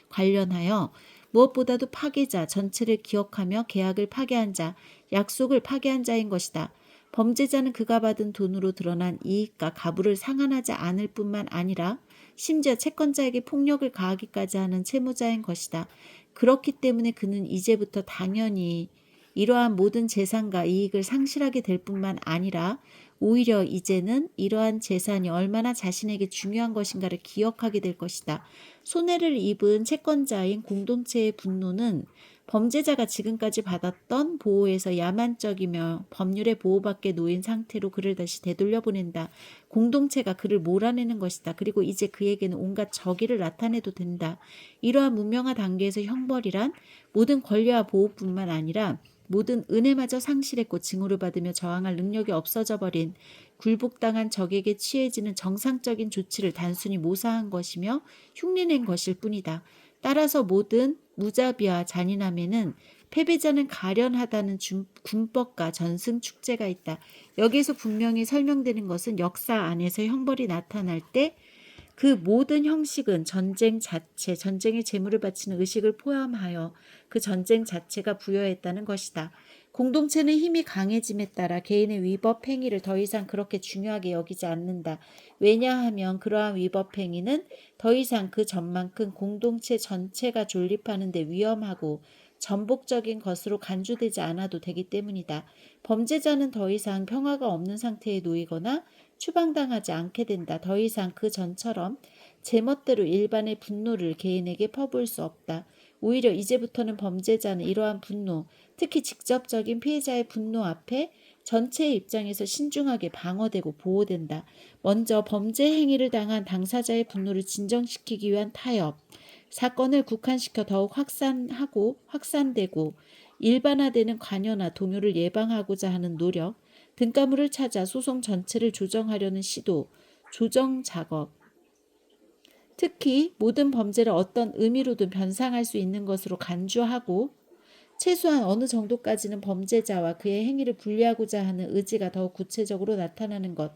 관련하여 무엇보다도 파괴자 전체를 기억하며 계약을 파괴한 자, 약속을 파괴한 자인 것이다. 범죄자는 그가 받은 돈으로 드러난 이익과 가부를 상환하지 않을 뿐만 아니라 심지어 채권자에게 폭력을 가하기까지 하는 채무자인 것이다. 그렇기 때문에 그는 이제부터 당연히 이러한 모든 재산과 이익을 상실하게 될 뿐만 아니라 오히려 이제는 이러한 재산이 얼마나 자신에게 중요한 것인가를 기억하게 될 것이다. 손해를 입은 채권자인 공동체의 분노는 범죄자가 지금까지 받았던 보호에서 야만적이며 법률의 보호밖에 놓인 상태로 그를 다시 되돌려보낸다. 공동체가 그를 몰아내는 것이다. 그리고 이제 그에게는 온갖 적의를 나타내도 된다. 이러한 문명화 단계에서 형벌이란 모든 권리와 보호뿐만 아니라 모든 은혜마저 상실했고 징후를 받으며 저항할 능력이 없어져 버린 굴복당한 적에게 취해지는 정상적인 조치를 단순히 모사한 것이며 흉내낸 것일 뿐이다. 따라서 모든 무자비와 잔인함에는 패배자는 가련하다는 군법과 전승 축제가 있다. 여기에서 분명히 설명되는 것은 역사 안에서 형벌이 나타날 때 그 모든 형식은 전쟁 자체, 전쟁의 재물을 바치는 의식을 포함하여 그 전쟁 자체가 부여했다는 것이다. 공동체는 힘이 강해짐에 따라 개인의 위법 행위를 더 이상 그렇게 중요하게 여기지 않는다. 왜냐하면 그러한 위법 행위는 더 이상 그 전만큼 공동체 전체가 존립하는 데 위험하고 전복적인 것으로 간주되지 않아도 되기 때문이다. 범죄자는 더 이상 평화가 없는 상태에 놓이거나 추방당하지 않게 된다. 더 이상 그 전처럼 제멋대로 일반의 분노를 개인에게 퍼부을 수 없다. 오히려 이제부터는 범죄자는 이러한 분노, 특히 직접적인 피해자의 분노 앞에 전체의 입장에서 신중하게 방어되고 보호된다. 먼저 범죄 행위를 당한 당사자의 분노를 진정시키기 위한 타협, 사건을 국한시켜 더욱 확산되고 일반화되는 관여나 동요를 예방하고자 하는 노력, 등가물을 찾아 소송 전체를 조정하려는 시도, 조정 작업, 특히 모든 범죄를 어떤 의미로든 변상할 수 있는 것으로 간주하고 최소한 어느 정도까지는 범죄자와 그의 행위를 분리하고자 하는 의지가 더욱 구체적으로 나타나는 것.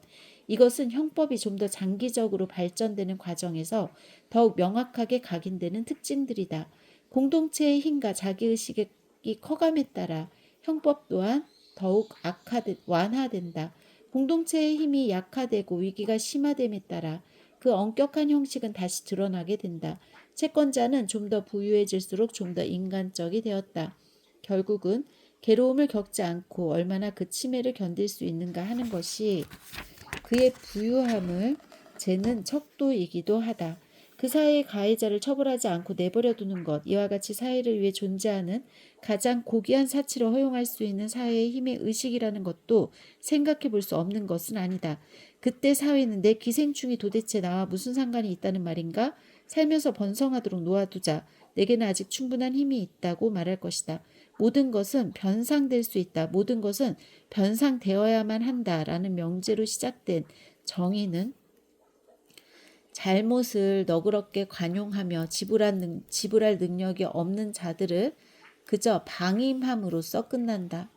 이것은 형법이 좀 더 장기적으로 발전되는 과정에서 더욱 명확하게 각인되는 특징들이다. 공동체의 힘과 자기의식이 커감에 따라 형법 또한 더욱 완화된다. 공동체의 힘이 약화되고 위기가 심화됨에 따라 그 엄격한 형식은 다시 드러나게 된다. 채권자는 좀 더 부유해질수록 좀 더 인간적이 되었다. 결국은 괴로움을 겪지 않고 얼마나 그 침해를 견딜 수 있는가 하는 것이 그의 부유함을 재는 척도이기도 하다. 그 사회의 가해자를 처벌하지 않고 내버려 두는 것, 이와 같이 사회를 위해 존재하는 가장 고귀한 사치를 허용할 수 있는 사회의 힘의 의식이라는 것도 생각해 볼 수 없는 것은 아니다. 그때 사회는 내 기생충이 도대체 나와 무슨 상관이 있다는 말인가? 살면서 번성하도록 놓아두자. 내게는 아직 충분한 힘이 있다고 말할 것이다. 모든 것은 변상될 수 있다. 모든 것은 변상되어야만 한다라는 명제로 시작된 정의는 잘못을 너그럽게 관용하며 지불할 능력이 없는 자들을 그저 방임함으로써 끝난다.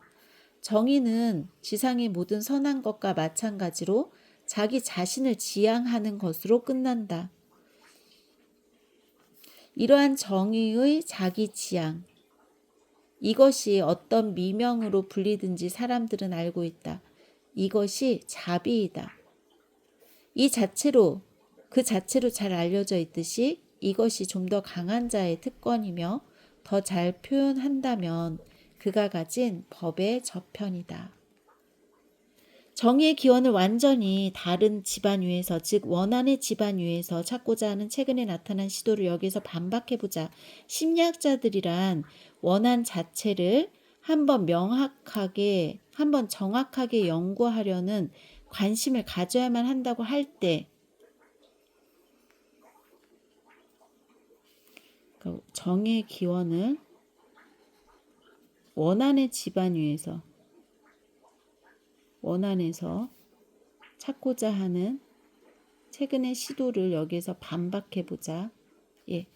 정의는 지상의 모든 선한 것과 마찬가지로 자기 자신을 지향하는 것으로 끝난다. 이러한 정의의 자기 지향, 이것이 어떤 미명으로 불리든지 사람들은 알고 있다. 이것이 자비이다. 그 자체로 잘 알려져 있듯이 이것이 좀 더 강한 자의 특권이며 더 잘 표현한다면 그가 가진 법의 저편이다. 정의의 기원을 완전히 다른 지반 위에서, 즉 원한의 지반 위에서 찾고자 하는 최근에 나타난 시도를 여기서 반박해보자. 심리학자들이란 원한 자체를 한번 정확하게 연구하려는 관심을 가져야만 한다고 할 때, 정의의 기원을 원한의 지반 위에서, 원한에서 찾고자 하는 최근의 시도를 여기에서 반박해보자. 예,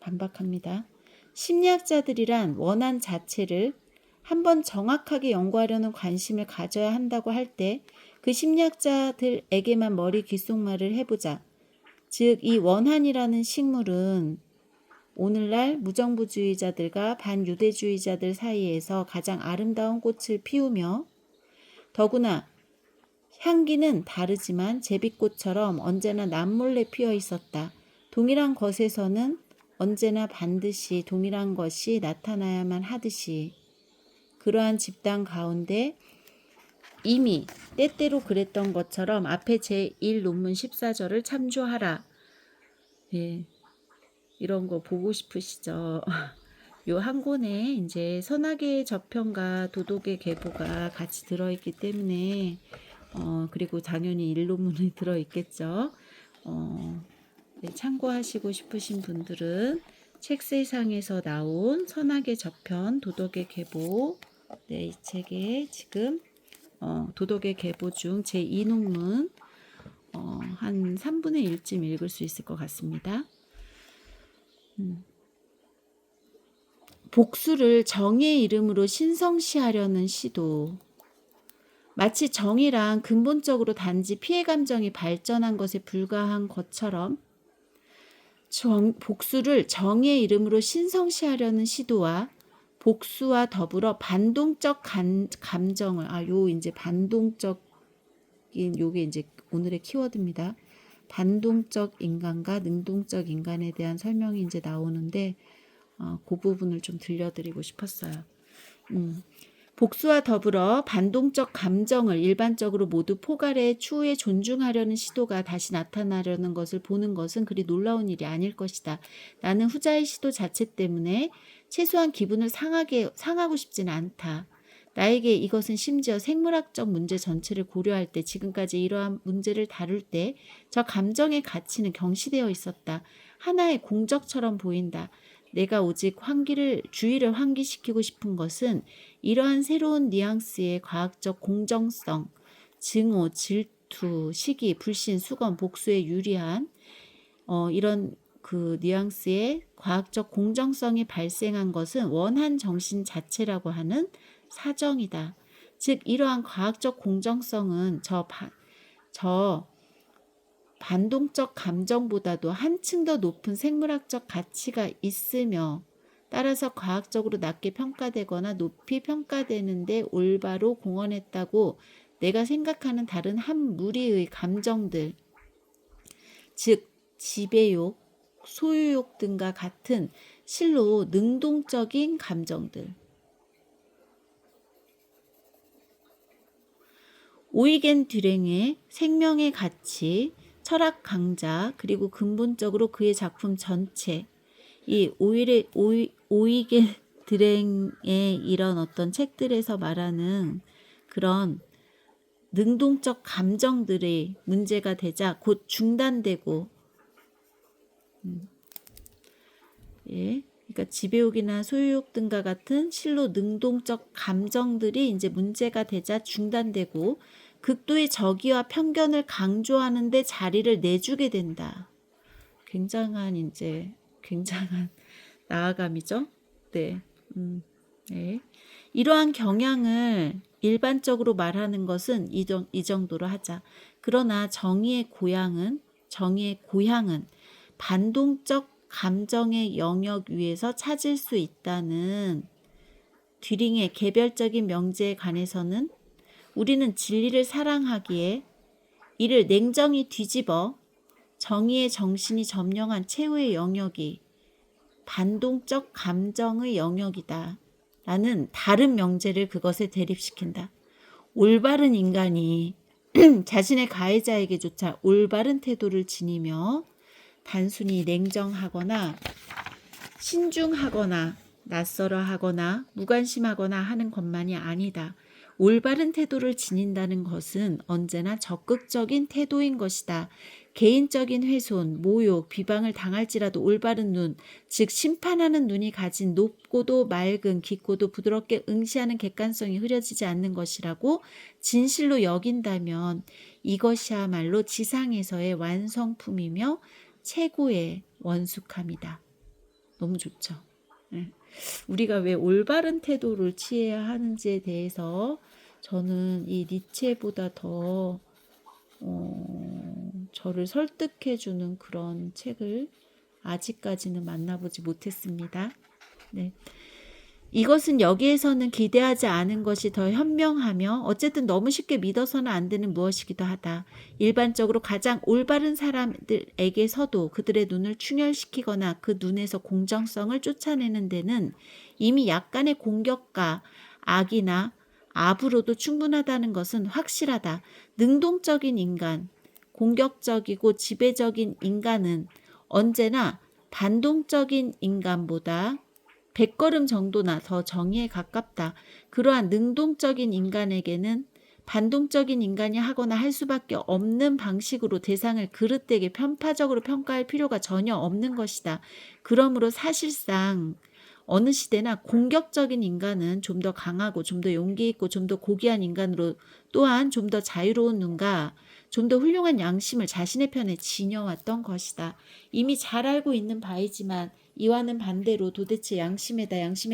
반박합니다. 심리학자들이란 원한 자체를 한번 정확하게 연구하려는 관심을 가져야 한다고 할 때 그 심리학자들에게만 머리 귓속말을 해보자. 즉, 이 원한이라는 식물은 오늘날 무정부주의자들과 반유대주의자들 사이에서 가장 아름다운 꽃을 피우며 더구나 향기는 다르지만 제비꽃처럼 언제나 남몰래 피어 있었다. 동일한 것에서는 언제나 반드시 동일한 것이 나타나야만 하듯이 그러한 집단 가운데 이미 때때로 그랬던 것처럼 앞에 제1논문 14절을 참조하라. 예, 이런 거 보고 싶으시죠? 요 한 권에 이제 선악의 저편과 도덕의 계보가 같이 들어있기 때문에 그리고 당연히 일론문이 들어있겠죠. 네, 참고하시고 싶으신 분들은 책세상에서 나온 선악의 저편, 도덕의 계보, 네, 이 책에 지금 도덕의 계보 중 제2논문 한 3분의 1쯤 읽을 수 있을 것 같습니다. 복수를 정의의 이름으로 신성시하려는 시도. 마치 정의란 근본적으로 단지 피해 감정이 발전한 것에 불과한 것처럼 복수를 정의의 이름으로 신성시하려는 시도와 복수와 더불어 반동적 감정을 요게 이제 오늘의 키워드입니다. 반동적 인간과 능동적 인간에 대한 설명이 이제 나오는데 그 부분을 좀 들려드리고 싶었어요. 복수와 더불어 반동적 감정을 일반적으로 모두 포괄해 추후에 존중하려는 시도가 다시 나타나려는 것을 보는 것은 그리 놀라운 일이 아닐 것이다. 나는 후자의 시도 자체 때문에 최소한 기분을 상하고 싶지는 않다. 나에게 이것은 심지어 생물학적 문제 전체를 고려할 때 지금까지 이러한 문제를 다룰 때 저 감정의 가치는 경시되어 있었다. 하나의 공적처럼 보인다. 내가 오직 주의를 환기시키고 싶은 것은 이러한 새로운 뉘앙스의 과학적 공정성, 증오, 질투, 시기, 불신, 수건, 복수에 유리한 이런 그 뉘앙스의 과학적 공정성이 발생한 것은 원한 정신 자체라고 하는 사정이다. 즉 이러한 과학적 공정성은 저 반동적 감정보다도 한층 더 높은 생물학적 가치가 있으며 따라서 과학적으로 낮게 평가되거나 높이 평가되는데 올바로 공헌했다고 내가 생각하는 다른 한 무리의 감정들, 즉 지배욕, 소유욕 등과 같은 실로 능동적인 감정들. 오이겐 듀랭의 생명의 가치, 철학 강자, 그리고 근본적으로 그의 작품 전체, 이 오이겐 듀랭의 이런 어떤 책들에서 말하는 그런 능동적 감정들의 문제가 되자 곧 중단되고 그러니까 지배욕이나 소유욕 등과 같은 실로 능동적 감정들이 이제 문제가 되자 중단되고 극도의 적의와 편견을 강조하는 데 자리를 내주게 된다. 굉장한 나아감이죠. 네. 네. 이러한 경향을 일반적으로 말하는 것은 이 정도로 하자. 그러나 정의의 고향은 반동적 감정의 영역 위에서 찾을 수 있다는 뒤링의 개별적인 명제에 관해서는 우리는 진리를 사랑하기에 이를 냉정히 뒤집어 정의의 정신이 점령한 최후의 영역이 반동적 감정의 영역이다 라는 다른 명제를 그것에 대립시킨다. 올바른 인간이 자신의 가해자에게조차 올바른 태도를 지니며 단순히 냉정하거나 신중하거나 낯설어하거나 무관심하거나 하는 것만이 아니다. 올바른 태도를 지닌다는 것은 언제나 적극적인 태도인 것이다. 개인적인 훼손, 모욕, 비방을 당할지라도 올바른 눈, 즉 심판하는 눈이 가진 높고도 맑은 깊고도 부드럽게 응시하는 객관성이 흐려지지 않는 것이라고 진실로 여긴다면 이것이야말로 지상에서의 완성품이며 최고의 원숙함이다. 너무 좋죠. 네. 우리가 왜 올바른 태도를 취해야 하는지에 대해서 저는 이 니체보다 더 저를 설득해주는 그런 책을 아직까지는 만나보지 못했습니다. 네. 이것은 여기에서는 기대하지 않은 것이 더 현명하며 어쨌든 너무 쉽게 믿어서는 안 되는 무엇이기도 하다. 일반적으로 가장 올바른 사람들에게서도 그들의 눈을 충혈시키거나 그 눈에서 공정성을 쫓아내는 데는 이미 약간의 공격과 악이나 압으로도 충분하다는 것은 확실하다. 능동적인 인간, 공격적이고 지배적인 인간은 언제나 반동적인 인간보다 100걸음 정도나 더 정의에 가깝다. 그러한 능동적인 인간에게는 반동적인 인간이 하거나 할 수밖에 없는 방식으로 대상을 그릇되게 편파적으로 평가할 필요가 전혀 없는 것이다. 그러므로 사실상 어느 시대나 공격적인 인간은 좀 더 강하고 좀 더 용기 있고 좀 더 고귀한 인간으로 또한 좀 더 자유로운 눈과 좀 더 훌륭한 양심을 자신의 편에 지녀왔던 것이다. 이미 잘 알고 있는 바이지만 이와는 반대로 도대체 양심의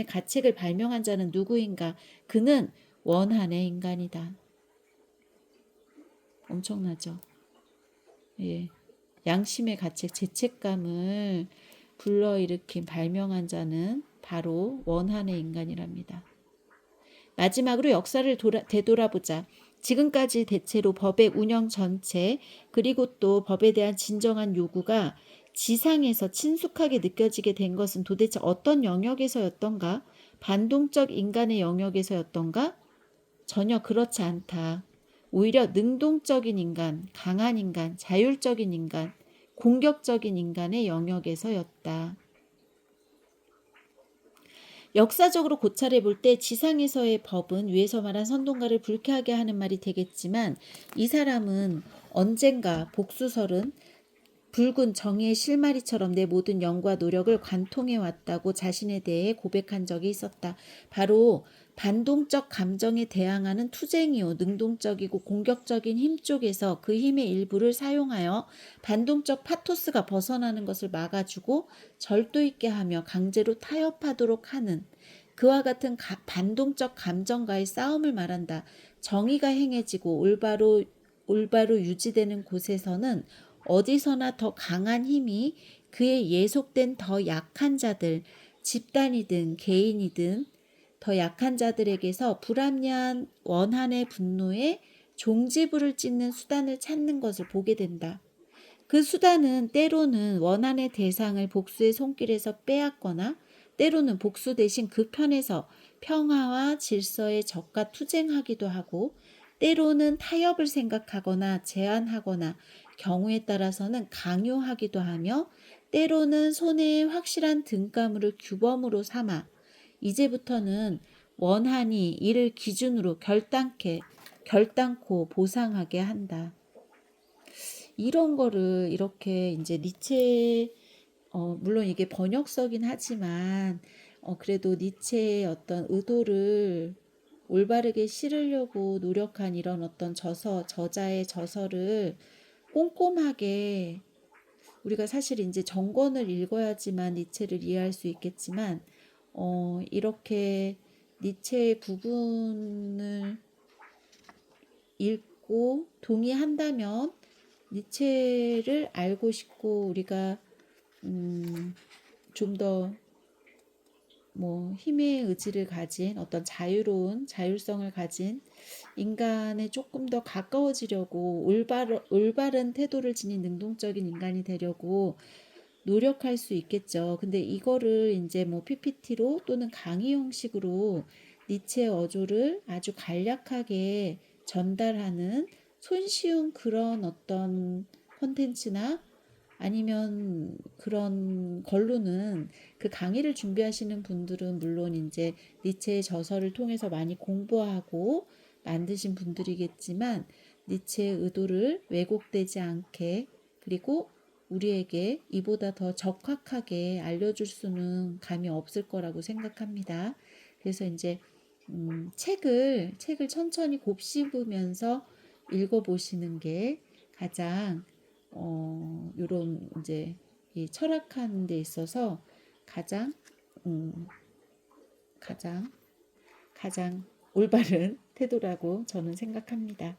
가책을 발명한 자는 누구인가? 그는 원한의 인간이다. 엄청나죠? 예. 양심의 가책, 죄책감을 불러일으킨 발명한 자는 바로 원한의 인간이랍니다. 마지막으로 역사를 되돌아보자. 지금까지 대체로 법의 운영 전체 그리고 또 법에 대한 진정한 요구가 지상에서 친숙하게 느껴지게 된 것은 도대체 어떤 영역에서였던가? 반동적 인간의 영역에서였던가? 전혀 그렇지 않다. 오히려 능동적인 인간, 강한 인간, 자율적인 인간, 공격적인 인간의 영역에서였다. 역사적으로 고찰해 볼 때 지상에서의 법은 위에서 말한 선동가를 불쾌하게 하는 말이 되겠지만 이 사람은 언젠가 복수설은 붉은 정의의 실마리처럼 내 모든 영과 노력을 관통해 왔다고 자신에 대해 고백한 적이 있었다. 바로 반동적 감정에 대항하는 투쟁이요 능동적이고 공격적인 힘 쪽에서 그 힘의 일부를 사용하여 반동적 파토스가 벗어나는 것을 막아주고 절도 있게 하며 강제로 타협하도록 하는 그와 같은 반동적 감정과의 싸움을 말한다. 정의가 행해지고 올바로 유지되는 곳에서는 어디서나 더 강한 힘이 그에 예속된 더 약한 자들, 집단이든 개인이든 더 약한 자들에게서 불합리한 원한의 분노에 종지부를 찍는 수단을 찾는 것을 보게 된다. 그 수단은 때로는 원한의 대상을 복수의 손길에서 빼앗거나 때로는 복수 대신 그 편에서 평화와 질서의 적과 투쟁하기도 하고 때로는 타협을 생각하거나 제한하거나 경우에 따라서는 강요하기도 하며 때로는 손해의 확실한 등가물을 규범으로 삼아 이제부터는 원한이 이를 기준으로 결단코 보상하게 한다. 이런 거를 이렇게 이제 니체 물론 이게 번역서긴 하지만 그래도 니체의 어떤 의도를 올바르게 실으려고 노력한 이런 어떤 저자의 저서를 꼼꼼하게 우리가 사실 이제 정권을 읽어야지만 니체를 이해할 수 있겠지만 이렇게 니체의 부분을 읽고 동의한다면 니체를 알고 싶고 우리가 좀 더 힘의 의지를 가진 어떤 자율성을 가진 인간에 조금 더 가까워지려고 올바른 태도를 지닌 능동적인 인간이 되려고 노력할 수 있겠죠. 근데 이거를 이제 PPT로 또는 강의 형식으로 니체의 어조를 아주 간략하게 전달하는 손쉬운 그런 어떤 콘텐츠나 아니면 그런 걸로는 그 강의를 준비하시는 분들은 물론 이제 니체의 저서를 통해서 많이 공부하고 만드신 분들이겠지만 니체의 의도를 왜곡되지 않게 그리고 우리에게 이보다 더 적확하게 알려줄 수는 감이 없을 거라고 생각합니다. 그래서 이제 책을 천천히 곱씹으면서 읽어보시는 게 가장 요런 이제 이 철학하는 데 있어서 가장 올바른 태도라고 저는 생각합니다.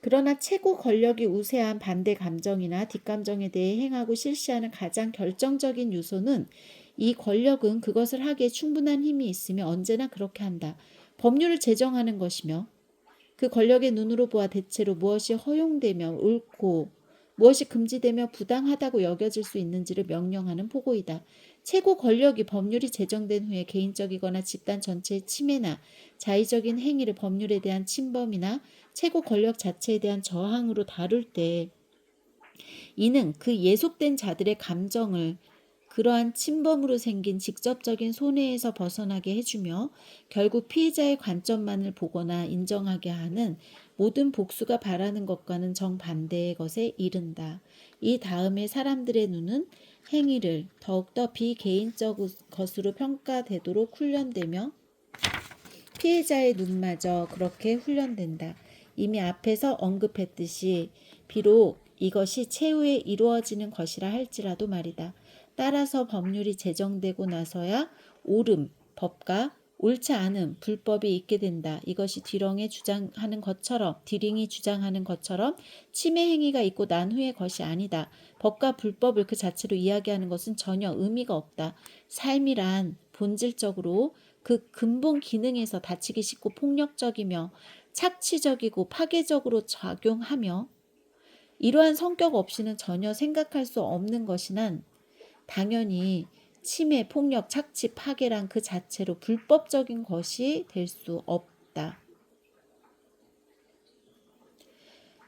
그러나 최고 권력이 우세한 반대 감정이나 뒷감정에 대해 행하고 실시하는 가장 결정적인 요소는 이 권력은 그것을 하기에 충분한 힘이 있으며 언제나 그렇게 한다. 법률을 제정하는 것이며 그 권력의 눈으로 보아 대체로 무엇이 허용되며 옳고 무엇이 금지되며 부당하다고 여겨질 수 있는지를 명령하는 포고이다. 최고 권력이 법률이 제정된 후에 개인적이거나 집단 전체의 침해나 자의적인 행위를 법률에 대한 침범이나 최고 권력 자체에 대한 저항으로 다룰 때 이는 그 예속된 자들의 감정을 그러한 침범으로 생긴 직접적인 손해에서 벗어나게 해주며 결국 피해자의 관점만을 보거나 인정하게 하는 모든 복수가 바라는 것과는 정반대의 것에 이른다. 이 다음에 사람들의 눈은 행위를 더욱더 비개인적 것으로 평가되도록 훈련되며 피해자의 눈마저 그렇게 훈련된다. 이미 앞에서 언급했듯이 비록 이것이 최후에 이루어지는 것이라 할지라도 말이다. 따라서 법률이 제정되고 나서야 옳음, 법과 옳지 않음, 불법이 있게 된다. 이것이 디링이 주장하는 것처럼 침해 행위가 있고 난 후의 것이 아니다. 법과 불법을 그 자체로 이야기하는 것은 전혀 의미가 없다. 삶이란 본질적으로 그 근본 기능에서 다치기 쉽고 폭력적이며 착취적이고 파괴적으로 작용하며 이러한 성격 없이는 전혀 생각할 수 없는 것이난 당연히 침해, 폭력, 착취, 파괴란 그 자체로 불법적인 것이 될 수 없다.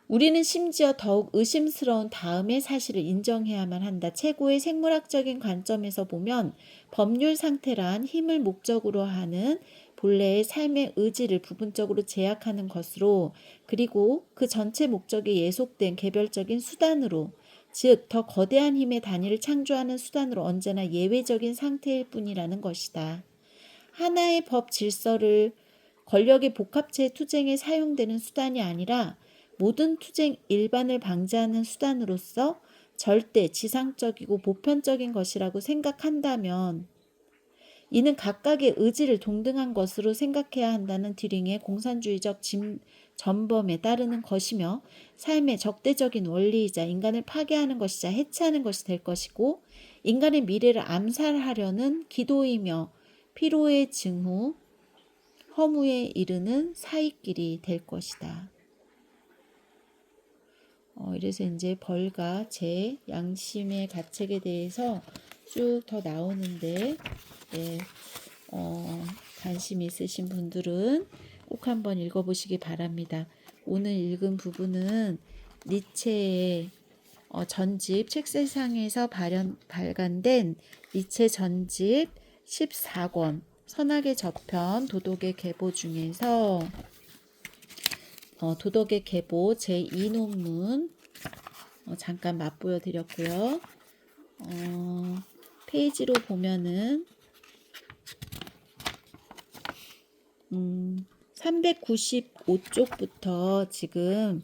우리는 심지어 더욱 의심스러운 다음의 사실을 인정해야만 한다. 최고의 생물학적인 관점에서 보면 법률 상태란 힘을 목적으로 하는 본래의 삶의 의지를 부분적으로 제약하는 것으로 그리고 그 전체 목적에 예속된 개별적인 수단으로 즉 더 거대한 힘의 단위를 창조하는 수단으로 언제나 예외적인 상태일 뿐이라는 것이다. 하나의 법 질서를 권력의 복합체의 투쟁에 사용되는 수단이 아니라 모든 투쟁 일반을 방지하는 수단으로서 절대 지상적이고 보편적인 것이라고 생각한다면 이는 각각의 의지를 동등한 것으로 생각해야 한다는 디링의 공산주의적 전범에 따르는 것이며 삶의 적대적인 원리이자 인간을 파괴하는 것이자 해체하는 것이 될 것이고 인간의 미래를 암살하려는 기도이며 피로의 증후, 허무에 이르는 사이길이 될 것이다. 이래서 이제 벌과 재, 양심의 가책에 대해서 쭉 더 나오는데 관심 있으신 분들은 꼭 한번 읽어보시기 바랍니다. 오늘 읽은 부분은 니체의 전집 책세상에서 발간된 니체 전집 14권 선악의 저편 도덕의 계보 중에서 도덕의 계보 제2논문 잠깐 맛보여 드렸고요. 페이지로 보면은 395쪽부터 지금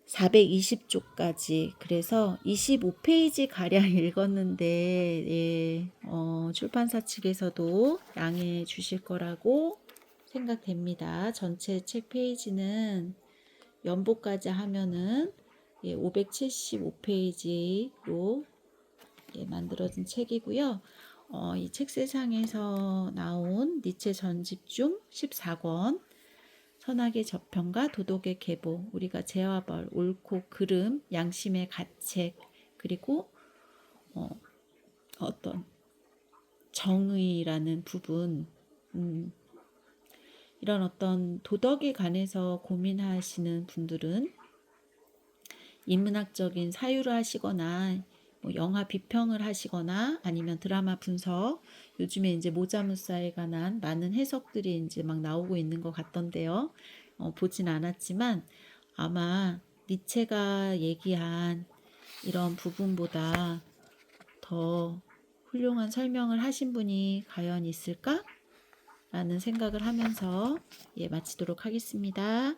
420쪽까지 그래서 25페이지 가량 읽었는데 예, 출판사 측에서도 양해해 주실 거라고 생각됩니다. 전체 책 페이지는 연보까지 하면은 예, 575페이지로 예, 만들어진 책이고요. 이 책세상에서 나온 니체 전집 중 14권 선악의 저편과 도덕의 계보, 우리가 죄와 벌, 옳고 그름, 양심의 가책, 그리고 어떤 정의라는 부분, 이런 어떤 도덕에 관해서 고민하시는 분들은 인문학적인 사유를 하시거나 뭐 영화 비평을 하시거나 아니면 드라마 분석, 요즘에 이제 모자무사에 관한 많은 해석들이 이제 막 나오고 있는 것 같던데요. 보진 않았지만 아마 니체가 얘기한 이런 부분보다 더 훌륭한 설명을 하신 분이 과연 있을까? 라는 생각을 하면서 예, 마치도록 하겠습니다.